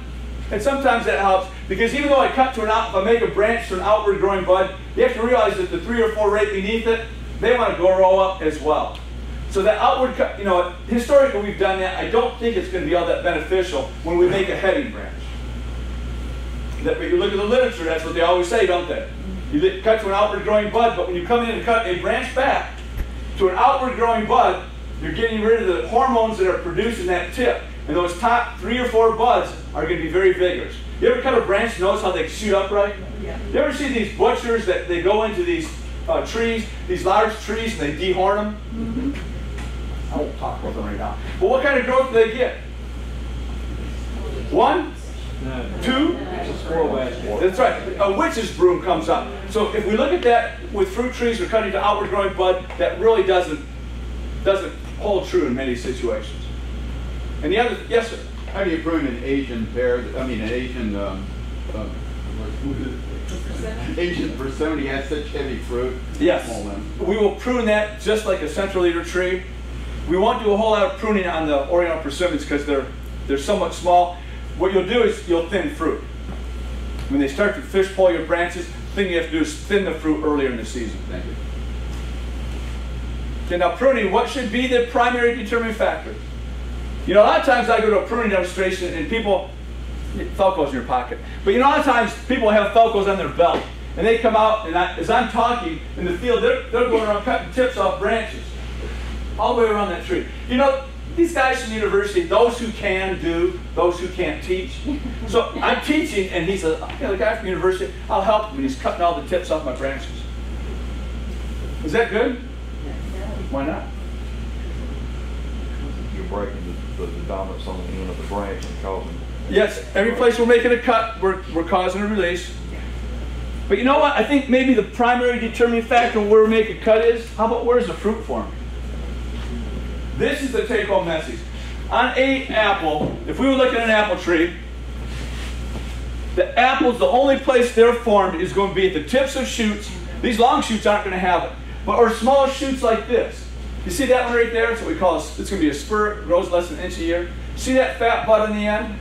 And sometimes that helps, because even though I cut to if I make a branch to an outward growing bud, you have to realize that the 3 or 4 right beneath it, they want to grow up as well. So that outward cut, historically we've done that. I don't think it's going to be all that beneficial when we make a heading branch. But you look at the literature, that's what they always say, don't they? You cut to an outward growing bud, but when you come in and cut a branch back to an outward growing bud, you're getting rid of the hormones that are produced in that tip. And those top 3 or 4 buds are going to be very vigorous. You ever cut a branch and notice how they shoot upright? Yeah. You ever see these butchers that they go into these trees, these large trees, and they dehorn them? Mm-hmm. I won't talk about them right now. But what kind of growth do they get? 1? 2? That's right. A witch's broom comes up. So if we look at that with fruit trees, we're cutting to outward growing bud, that really doesn't hold true in many situations. And the other, yes, sir? How do you prune an Asian pear? I mean, an Asian Asian persimmon has such heavy fruit. Yes. We will prune that just like a central leader tree. We won't do a whole lot of pruning on the Oriental persimmons because they're somewhat small. what you'll do is you'll thin fruit. When they start to fish pull your branches, the thing you have to do is thin the fruit earlier in the season. Thank you. Okay, now pruning, what should be the primary determining factor? You know, a lot of times I go to a pruning demonstration and people, Felco's in your pocket, but you know, a lot of times people have Felco's on their belt. And they come out, and as I'm talking in the field, they're going around cutting tips off branches all the way around that tree. You know, these guys from the university, those who can do, those who can't teach. So I'm teaching, and he says, okay, the guy from the university, I'll help him, and he's cutting all the tips off my branches. Is that good? Why not? You're breaking the dominance on the end of the branch and causing... Yes, every place we're making a cut, we're causing a release. But you know what? I think maybe the primary determining factor where we make a cut is, how about where's the fruit formed? This is the take-home message. On an apple, if we were looking at an apple tree, the apples, the only place they're formed is going to be at the tips of shoots. These long shoots aren't going to have it. But or small shoots like this. You see that one right there? It's what we call, it's going to be a spur, it grows less than an inch a year. See that fat bud on the end?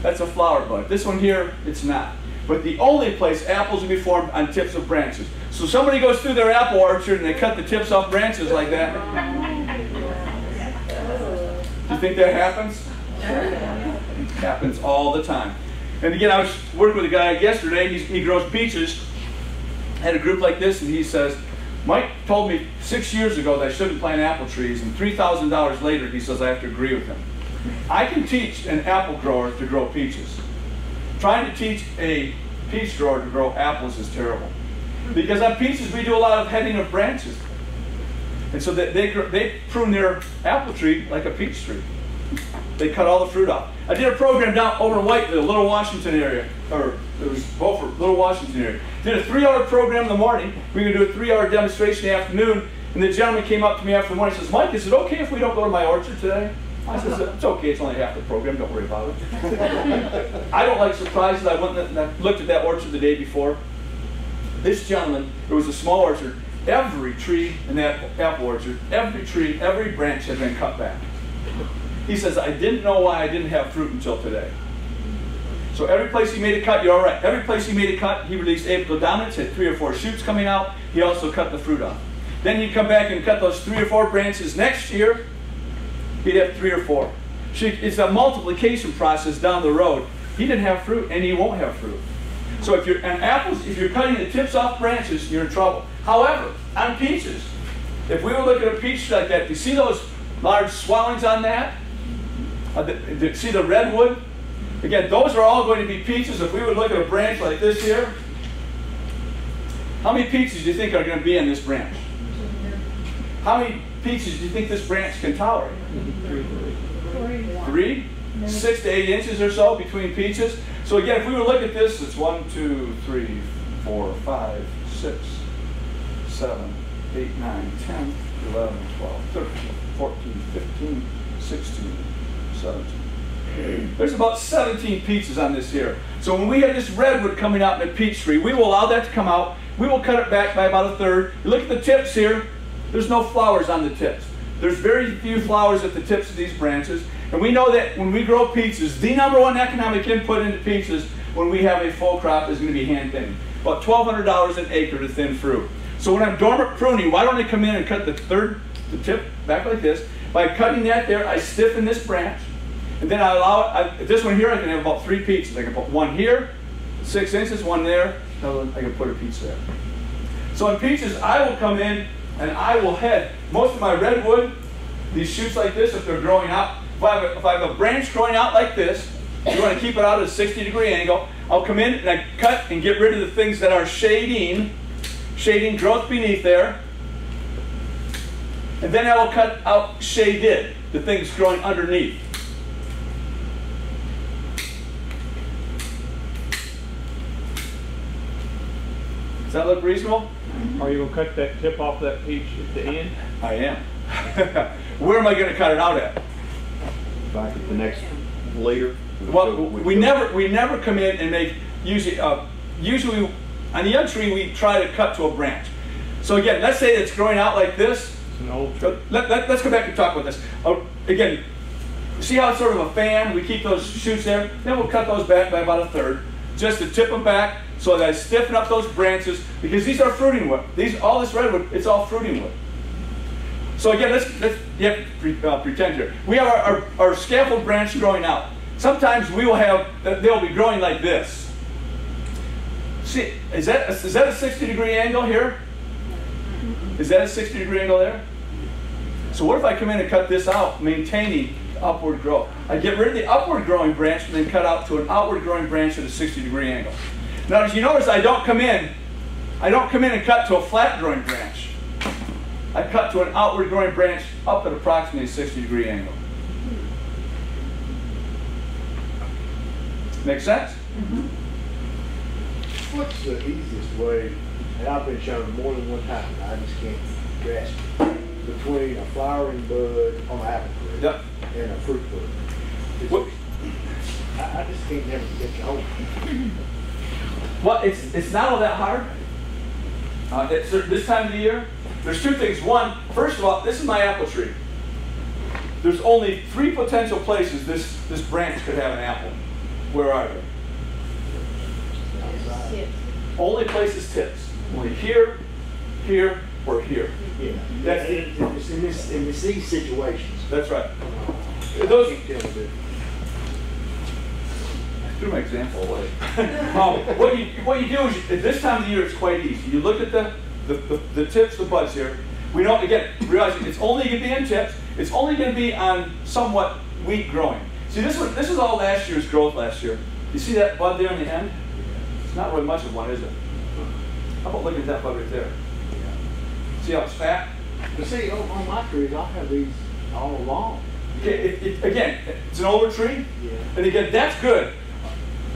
That's a flower bud. This one here, it's not. But the only place apples will be formed on tips of branches. So somebody goes through their apple orchard and they cut the tips off branches like that. Do you think that happens? It happens all the time. And again, I was working with a guy yesterday, he grows peaches. I had a group like this, and he says, Mike told me 6 years ago that I shouldn't plant apple trees, and $3,000 later, he says I have to agree with him. I can teach an apple grower to grow peaches. Trying to teach a peach grower to grow apples is terrible. Because on peaches, we do a lot of heading of branches. And so they prune their apple tree like a peach tree. They cut all the fruit off. I did a program down over in Whiteville, Little Washington area, or it was Beaufort, Little Washington area. Did a 3-hour program in the morning. We were going to do a 3-hour demonstration in the afternoon. And the gentleman came up to me after the morning and says, Mike, is it okay if we don't go to my orchard today? I said, it's okay, it's only half the program, don't worry about it. I don't like surprises. I went and I looked at that orchard the day before. This gentleman, it was a small orchard. Every tree in that apple orchard, every tree, every branch had been cut back. He says, I didn't know why I didn't have fruit until today. So every place he made a cut, you're all right. Every place he made a cut, he released apical dominance, had 3 or 4 shoots coming out. He also cut the fruit off. Then he'd come back and cut those 3 or 4 branches next year. He'd have 3 or 4. It's a multiplication process down the road. He didn't have fruit, and he won't have fruit. So if you're on apples, if you're cutting the tips off branches, you're in trouble. However, on peaches, if we were looking at a peach like that, do you see those large swellings on that? See the redwood? Again, those are all going to be peaches. If we would look at a branch like this here, how many peaches do you think are going to be on this branch? How many peaches do you think this branch can tolerate? 3? 6 to 8 inches or so between peaches. So again, if we were to look at this, it's 1, 2, 3, 4, 5, 6, 7, 8, 9, 10, 11, 12, 13, 14, 15, 16, 17. There's about 17 peaches on this here. So when we have this redwood coming out in a peach tree, we will allow that to come out. We will cut it back by about 1/3. You look at the tips here, there's no flowers on the tips. There's very few flowers at the tips of these branches. And we know that when we grow peaches, the #1 economic input into peaches when we have a full crop is going to be hand thinning. About $1,200 an acre to thin fruit. So when I'm dormant pruning, why don't I come in and cut the tip back like this? By cutting that there, I stiffen this branch. And then I allow it, this one here, I can have about 3 peaches. I can put 1 here, 6 inches, 1 there, I can put a peach there. So in peaches, I will come in and I will head. Most of my redwood, these shoots like this, if they're growing out, if I have a branch growing out like this, you want to keep it out at a 60-degree angle, I'll come in and I cut and get rid of the things that are shading growth beneath there. And then I will cut out shaded, the things growing underneath. Does that look reasonable? Are you going to cut that tip off that peach at the end? I am. Where am I going to cut it out at? Back at the next leader. Well, we never come in and make, usually on the young tree we try to cut to a branch. So again, let's say it's growing out like this. It's an old tree. Let's go back and talk about this. Again, see how it's sort of a fan? We keep those shoots there. Then we'll cut those back by about 1/3, just to tip them back so that I stiffen up those branches, because these are fruiting wood. All this redwood, it's all fruiting wood. So again, let's pretend here. We have our scaffold branch growing out. Sometimes we will have, they'll be growing like this. See, is that a 60-degree angle here? Is that a 60-degree angle there? So what if I come in and cut this out, maintaining upward growth? I get rid of the upward growing branch and then cut out to an outward growing branch at a 60-degree angle. Now, as you notice, I don't come in and cut to a flat growing branch. I cut to an outward growing branch up at approximately a 60-degree angle. Make sense? What's the easiest way, and I've been shown more than one time, and I just can't grasp it, between a flowering bud on an apple tree Yep. and a fruit bud? I just can't never get the whole. Well, it's not all that hard. It's this time of the year. There's two things. One, first of all, this is my apple tree. There's only 3 potential places this branch could have an apple. Where are they? Only places tips. Only here, here, or here. Yeah. That's It's in these situations. That's right. I Those, can't tell the difference. I threw my example away. What you do is, at this time of the year, it's quite easy. You look at the tips, the buds here. We don't, again, realize it's only going to be in tips. It's only going to be on somewhat weak growing. See, this is all last year's growth last year. You see that bud there in the end? It's not really much of one, is it? How about looking at that bud right there? See how it's fat? But see, on my trees, I have these all along. Okay, again, it's an older tree. Yeah. And again, that's good.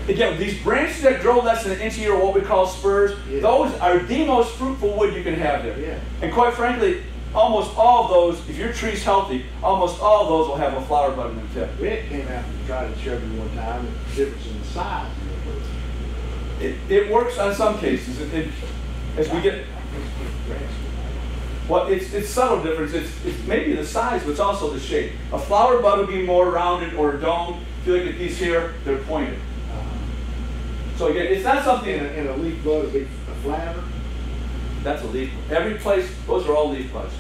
Again, these branches that grow less than an inch a year, what we call spurs, Yeah. those are the most fruitful wood you can have there. Yeah. And quite frankly, almost all of those, if your tree's healthy, almost all of those will have a flower bud in the tip. Red came out and tried to show me one time the difference in the size. It works on some cases. As we get, well, it's subtle difference. It's maybe the size, but it's also the shape. A flower bud would be more rounded or domed. If you look at these here, they're pointed. So again, it's not something. And a leaf bud would be a flatter. That's a leaf. Every place, those are all leaf buds.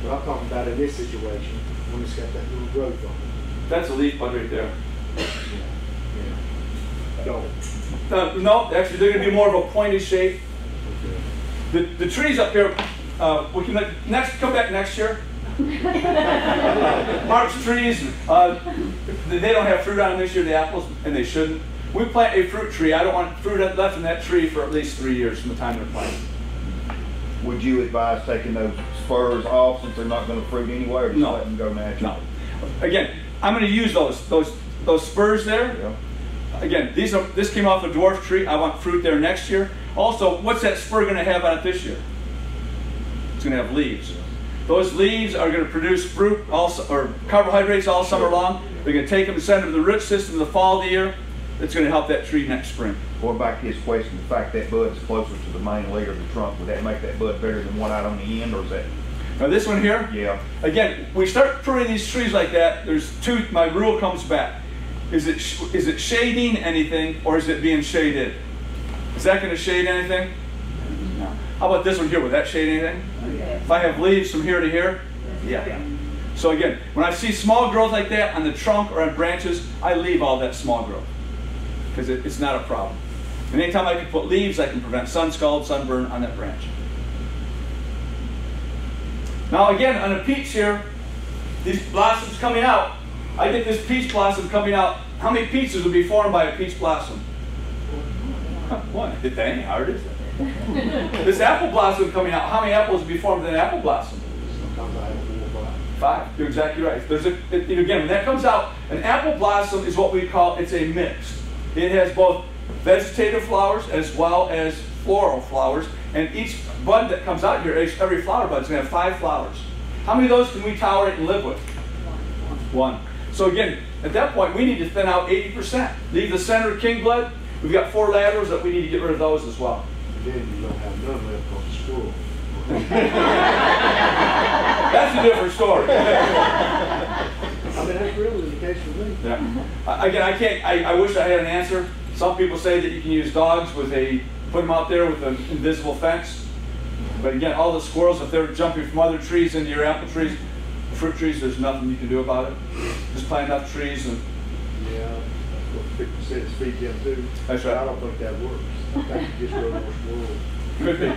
But I'm talking about in this situation, when it's got that little growth on it. That's a leaf bud right there. Don't. No, actually, they're going to be more of a pointed shape. The trees up here, we can come back next year. Mark's trees, they don't have fruit on them this year, the apples, and they shouldn't. We plant a fruit tree. I don't want fruit left in that tree for at least 3 years from the time they're planted. Would you advise taking those spurs off since they're not going to fruit anyway, or just No. let them go natural? No. Again, I'm going to use those spurs there. Yeah. Again, this came off a dwarf tree. I want fruit there next year. Also, what's that spur going to have on it this year? It's going to have leaves. Those leaves are going to produce fruit or carbohydrates all summer long. They're going to take them and send them to the root system in the fall of the year. It's going to help that tree next spring. Going back to his question, the fact that bud's closer to the main layer of the trunk, would that make that bud better than one out on the end, or is that? Now this one here, Yeah. again, we start pruning these trees like that, there's two, my rule comes back. Is it shading anything, or is it being shaded? Is that going to shade anything? No. How about this one here? Would that shade anything? If I have leaves from here to here? Yeah. So again, when I see small growth like that on the trunk or on branches, I leave all that small growth, because it's not a problem. And anytime I can put leaves, I can prevent sun scald, sunburn on that branch. Now again, on the peach here, these blossoms coming out, I get this peach blossom coming out. How many peaches would be formed by a peach blossom? One. Is that any hard, is it? This apple blossom coming out, how many apples would be formed in an apple blossom? Sometimes I have 4 or 5. 5. You're exactly right. Again, when that comes out, an apple blossom is what we call, it's a mix. It has both vegetative flowers as well as floral flowers, and each bud that comes out here, every flower bud is going to have 5 flowers. How many of those can we tolerate and live with? 1. So again, at that point, we need to thin out 80%. Leave the center king blood. We've got 4 laterals that we need to get rid of those as well. Then you don't have none left on the squirrel. That's a different story. I me. Yeah. Again, I wish I had an answer. Some people say that you can use dogs put them out there with an invisible fence. But again, all the squirrels, if they're jumping from other trees into your apple trees, fruit trees, there's nothing you can do about it. Just plant enough trees and. Yeah, that's what people say to speed them too. That's right. I don't think that works. That could just grow more squirrels. Could be.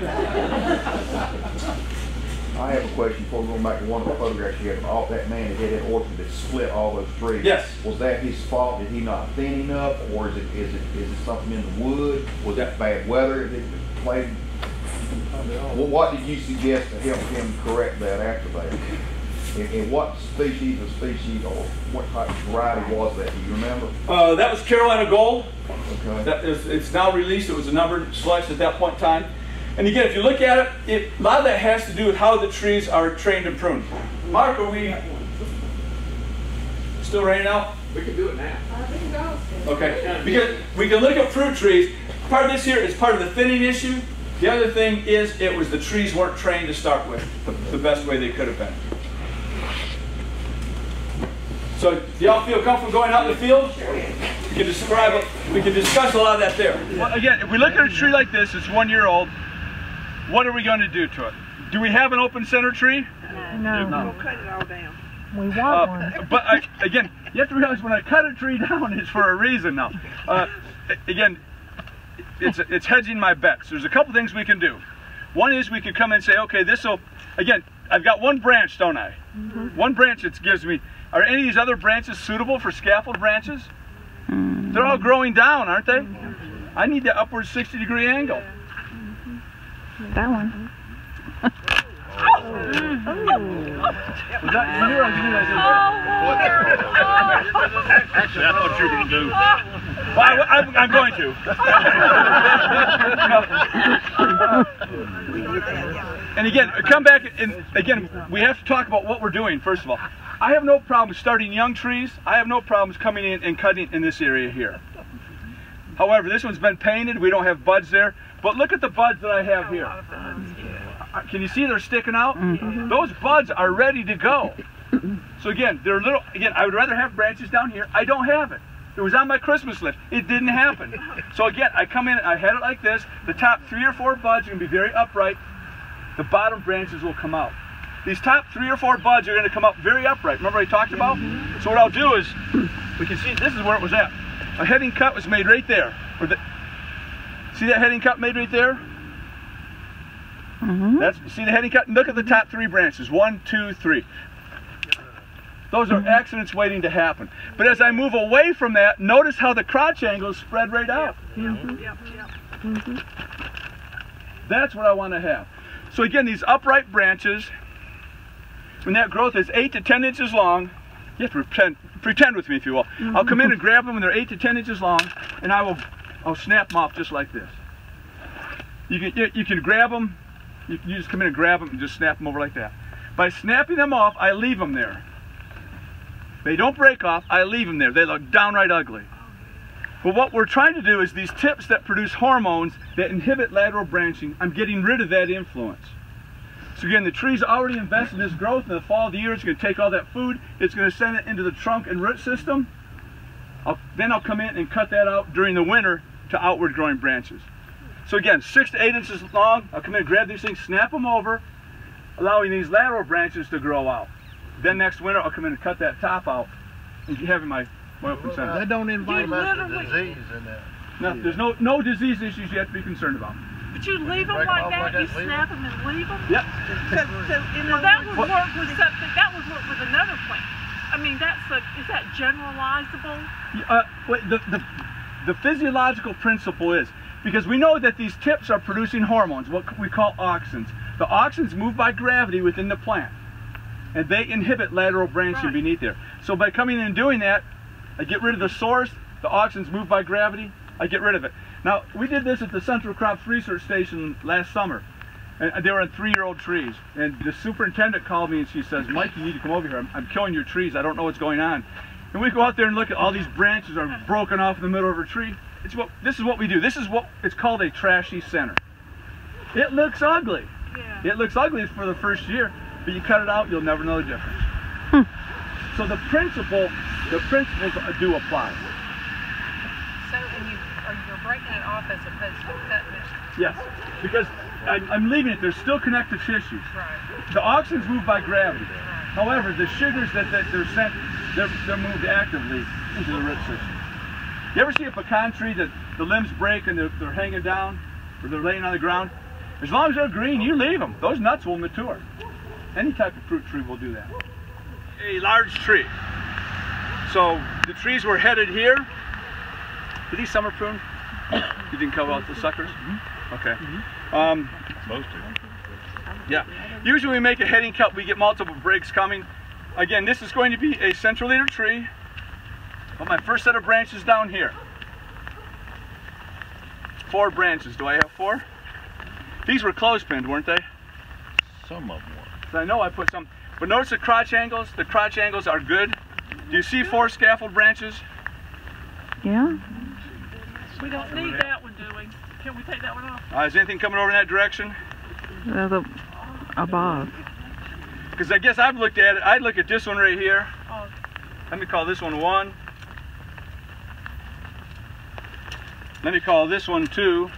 I have a question before we go back to one of the photographs you had of all that man that had that orchard that split all those trees. Yes. Was that his fault? Did he not thin enough, or is it something in the wood? Was that bad weather that played? Well, what did you suggest to help him correct that after that? And what species or what type of variety was that? Do you remember? That was Carolina Gold. Okay. It's now released. It was a numbered slice at that point in time. And again, if you look at it, a lot of that has to do with how the trees are trained and pruned. Mark, are we still raining out? We can do it now. We can go. Okay, because we can look at fruit trees. Part of this here is part of the thinning issue. The other thing is it was the trees weren't trained to start with the best way they could have been. So do y'all feel comfortable going out in the field? We can describe it. We can discuss a lot of that there. Well, again, if we look at a tree like this, it's 1 year old. What are we going to do to it? Do we have an open center tree? No. We'll cut it all down. We want one. But again, you have to realize when I cut a tree down, it's for a reason now. Again, it's hedging my bets. There's a couple things we can do. One is we can come in and say, okay, this will, again, I've got one branch, don't I? One branch that gives me, are any of these other branches suitable for scaffold branches? They're all growing down, aren't they? I need the upward 60-degree angle. That one. Was that, you knew I was doing that? Actually, I thought you were going to do. Well, I'm going to. And again, come back and again, we have to talk about what we're doing, first of all. I have no problem starting young trees. I have no problems coming in and cutting in this area here. However, this one's been painted. We don't have buds there. But look at the buds that I have here. Can you see they're sticking out? Those buds are ready to go. So again, they're little. Again, I would rather have branches down here. I don't have it. It was on my Christmas list. It didn't happen. So again, I come in, I had it like this. The top 3 or 4 buds are going to be very upright. The bottom branches will come out. These top 3 or 4 buds are going to come up very upright. Remember I talked about? So what I'll do is, we can see this is where it was at. A heading cut was made right there. See that heading cut made right there? See the heading cut? Look at the top 3 branches. 1, 2, 3. Those are accidents waiting to happen. But as I move away from that, notice how the crotch angles spread right out. That's what I want to have. So again, these upright branches, when that growth is 8 to 10 inches long, you have to pretend with me if you will. I'll come in and grab them when they're 8 to 10 inches long, and I'll snap them off just like this. You can grab them, you just come in and grab them and just snap them over like that. By snapping them off, I leave them there. They don't break off, I leave them there. They look downright ugly. But what we're trying to do is these tips that produce hormones that inhibit lateral branching, I'm getting rid of that influence. So again, the tree's already invested in this growth. In the fall of the year, it's going to take all that food, it's going to send it into the trunk and root system. Then I'll come in and cut that out during the winter to outward growing branches. So again, 6 to 8 inches long, I'll come in and grab these things, snap them over, allowing these lateral branches to grow out. Then next winter, I'll come in and cut that top out and have my open center. That don't invite disease in there. No, there's no disease issues you have to be concerned about. But you leave them like that? You snap them and leave them? Yep. Well, that would work with something. That would work with another plant. I mean, is that generalizable? The physiological principle is, because we know that these tips are producing hormones, what we call auxins. The auxins move by gravity within the plant, and they inhibit lateral branching beneath there. So by coming in and doing that, I get rid of the source, the auxins move by gravity, I get rid of it. Now, we did this at the Central Crops Research Station last summer, and they were on 3-year-old trees. And the superintendent called me and she says, Mike, you need to come over here. I'm killing your trees. I don't know what's going on. And we go out there and look at all these branches are broken off in the middle of a tree. This is what we do. This is what it's called a trashy center. It looks ugly. Yeah. It looks ugly for the first year, but you cut it out, you'll never know the difference. So the principle the principles do apply. So, and you're breaking it off as opposed to cutting it? Yes, because I'm leaving it, there's still connective tissues. Right. The auxins move by gravity. However, the sugars that they're sent, they're moved actively into the root system. You ever see a pecan tree that the limbs break and they're hanging down, or they're laying on the ground? As long as they're green, you leave them. Those nuts will mature. Any type of fruit tree will do that. A large tree. So the trees were headed here. Did these summer prune? You didn't cut out the suckers? Okay. Supposed to. Yeah. Usually when we make a heading cut, we get multiple breaks coming. Again, this is going to be a central leader tree. Put my first set of branches down here. 4 branches. Do I have 4? These were clothespinned, weren't they? Some of them were. I know I put some. But notice the crotch angles. The crotch angles are good. Do you see 4 scaffold branches? Yeah. We don't need that one, do we? Can we take that one off? Is anything coming over in that direction? Above. Because I guess I've looked at it. I'd look at this one right here. Oh. Let me call this one 1. Let me call this one 2.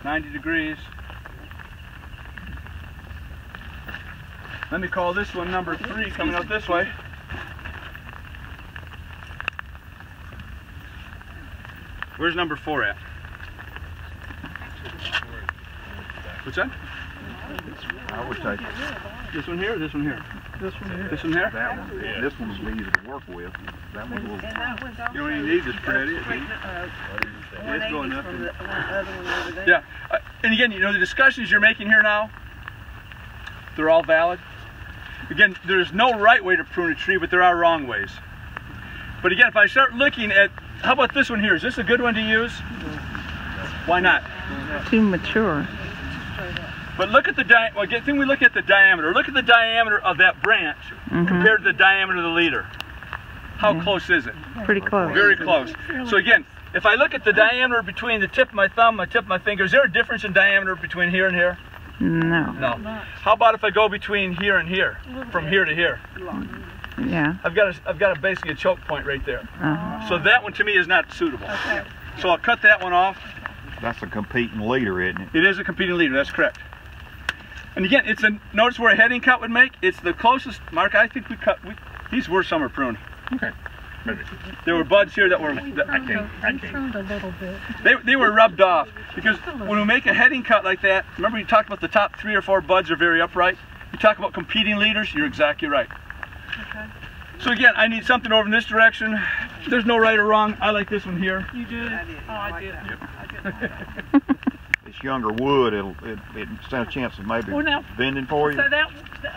90 degrees. Let me call this one number 3 coming out this way. Where's number 4 at? What's that? I would take This one here or this one here? this one here. This one here? That one. Yeah. This one's easy to work with. That one's a little. You don't even need this pretty. It's going up. Yeah. And again, you know, the discussions you're making here now, they're all valid. Again, there's no right way to prune a tree, but there are wrong ways. But again, if I start looking at, how about this one here? Is this a good one to use? Why not? Too mature. But look at the well, good thing we look at the diameter. Look at the diameter of that branch compared to the diameter of the leader. How close is it? Pretty close. Very close. So again, if I look at the diameter between the tip of my thumb, my tip of my finger, is there a difference in diameter between here and here? No. No. How about if I go between here and here, from here to here? Yeah. I've got basically a choke point right there. So that one to me is not suitable. Okay. So I'll cut that one off. That's a competing leader, isn't it? It is a competing leader, that's correct. And again, it's notice where a heading cut would make. It's the closest, Mark, I think these were summer pruned. Okay. Maybe. There were buds here that were, I can't. Pruned a little bit. they were rubbed off. Because when we make a heading cut like that, remember you talked about the top 3 or 4 buds are very upright? You talk about competing leaders, you're exactly right. Okay. So again, I need something over in this direction. There's no right or wrong. I like this one here. You do? Oh, I did. Yep. I did. It's younger wood. It stand a chance of maybe Well, now, bending for you. So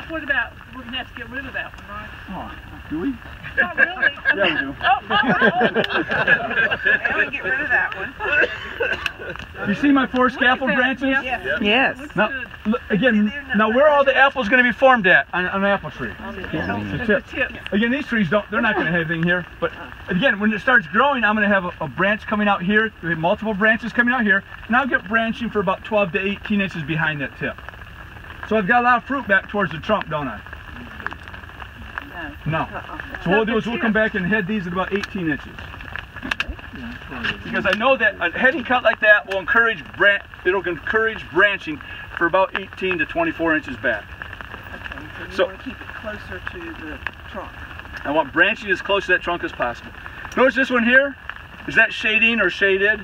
what about, we're going to have to get rid of that one, right? Oh, do we? Not really. Yeah, we do. We get rid of that one. You see my 4 scaffold branches? Yeah. Yes. Now, look, again, now where are all the apples going to be formed at on an apple tree? The tip. Again, these trees they're not going to have anything here. But again, when it starts growing, I'm going to have a branch coming out here, multiple branches coming out here, and I'll get branching for about 12 to 18 inches behind that tip. So I've got a lot of fruit back towards the trunk, don't I? No. So what we'll do is we'll come back and head these at about 18 inches. Because I know that a heading cut like that will encourage branching for about 18 to 24 inches back. Okay, So you want to keep it closer to the trunk. I want branching as close to that trunk as possible. Notice this one here? Is that shading or shaded?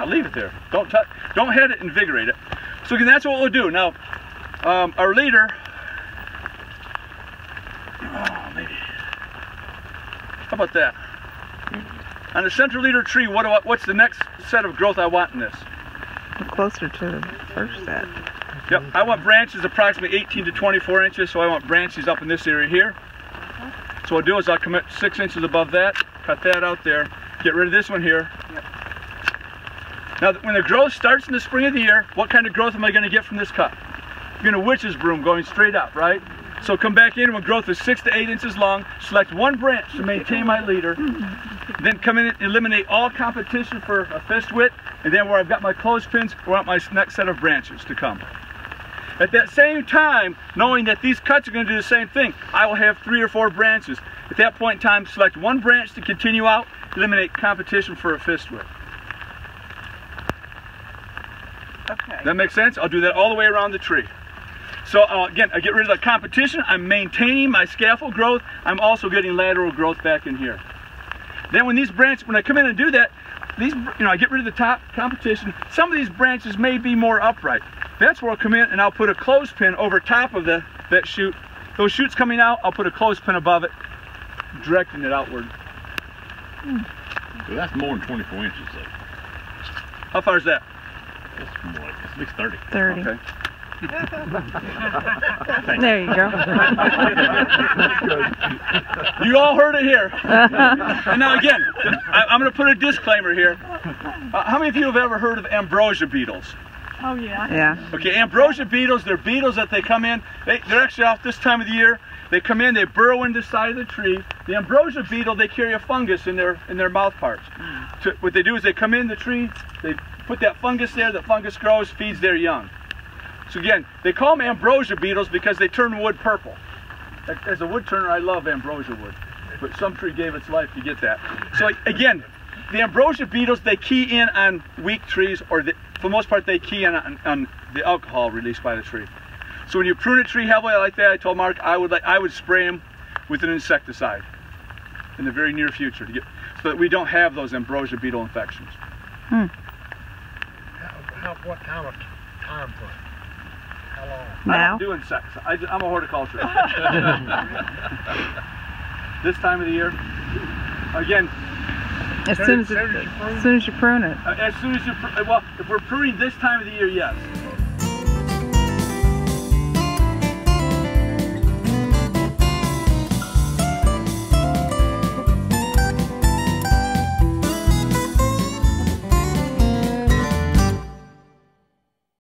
Leave it there. Don't touch. Don't head it, invigorate it. So again, that's what we'll do. Now, our leader. Maybe. How about that? On the central leader tree, what's the next set of growth I want in this? Closer to the first set. Yep, I want branches approximately 18 to 24 inches, so I want branches up in this area here. So what I'll do is I'll commit 6 inches above that, cut that out there, get rid of this one here. Yep. Now, when the growth starts in the spring of the year, what kind of growth am I going to get from this cut? You're going to witch's broom going straight up, right? So come back in when growth is 6 to 8 inches long, select one branch to maintain my leader, then come in and eliminate all competition for a fist width, and then where I've got my clothespins, I want my next set of branches to come. At that same time, knowing that these cuts are going to do the same thing, I will have 3 or 4 branches. At that point in time, select one branch to continue out, eliminate competition for a fistwidth. Okay. That makes sense? I'll do that all the way around the tree. So again, I get rid of the competition, I'm maintaining my scaffold growth, I'm also getting lateral growth back in here. Then when these branches, when I come in and do that, these, I get rid of the top competition. Some of these branches may be more upright. That's where I'll come in and I'll put a clothespin over top of that shoot. Those shoots coming out, I'll put a clothespin above it, directing it outward. So that's more than 24 inches though. How far is that? That's more like, it's at least 30. 30. Okay. There you go. You all heard it here. And now again, I'm going to put a disclaimer here. How many of you have ever heard of ambrosia beetles? Oh yeah. Yeah. Okay, ambrosia beetles, they're beetles that they come in, they're actually off this time of the year. They come in, they burrow into the side of the tree. The ambrosia beetle, they carry a fungus in their mouth parts. What they do is they come in the tree, they put that fungus there, the fungus grows, feeds their young. So again, they call them ambrosia beetles because they turn wood purple. As a wood turner, I love ambrosia wood, but some tree gave its life to get that. So again, the ambrosia beetles, they key in on weak trees, or for the most part, they key in on the alcohol released by the tree. So when you prune a tree heavily like that, I told Mark I would spray them with an insecticide in the very near future so that we don't have those ambrosia beetle infections. What kind of time frame? How long? I Now? don't do insects. I'm a horticulturist. This time of the year, again, As soon as you prune it. as soon as well, if we're pruning this time of the year, yes.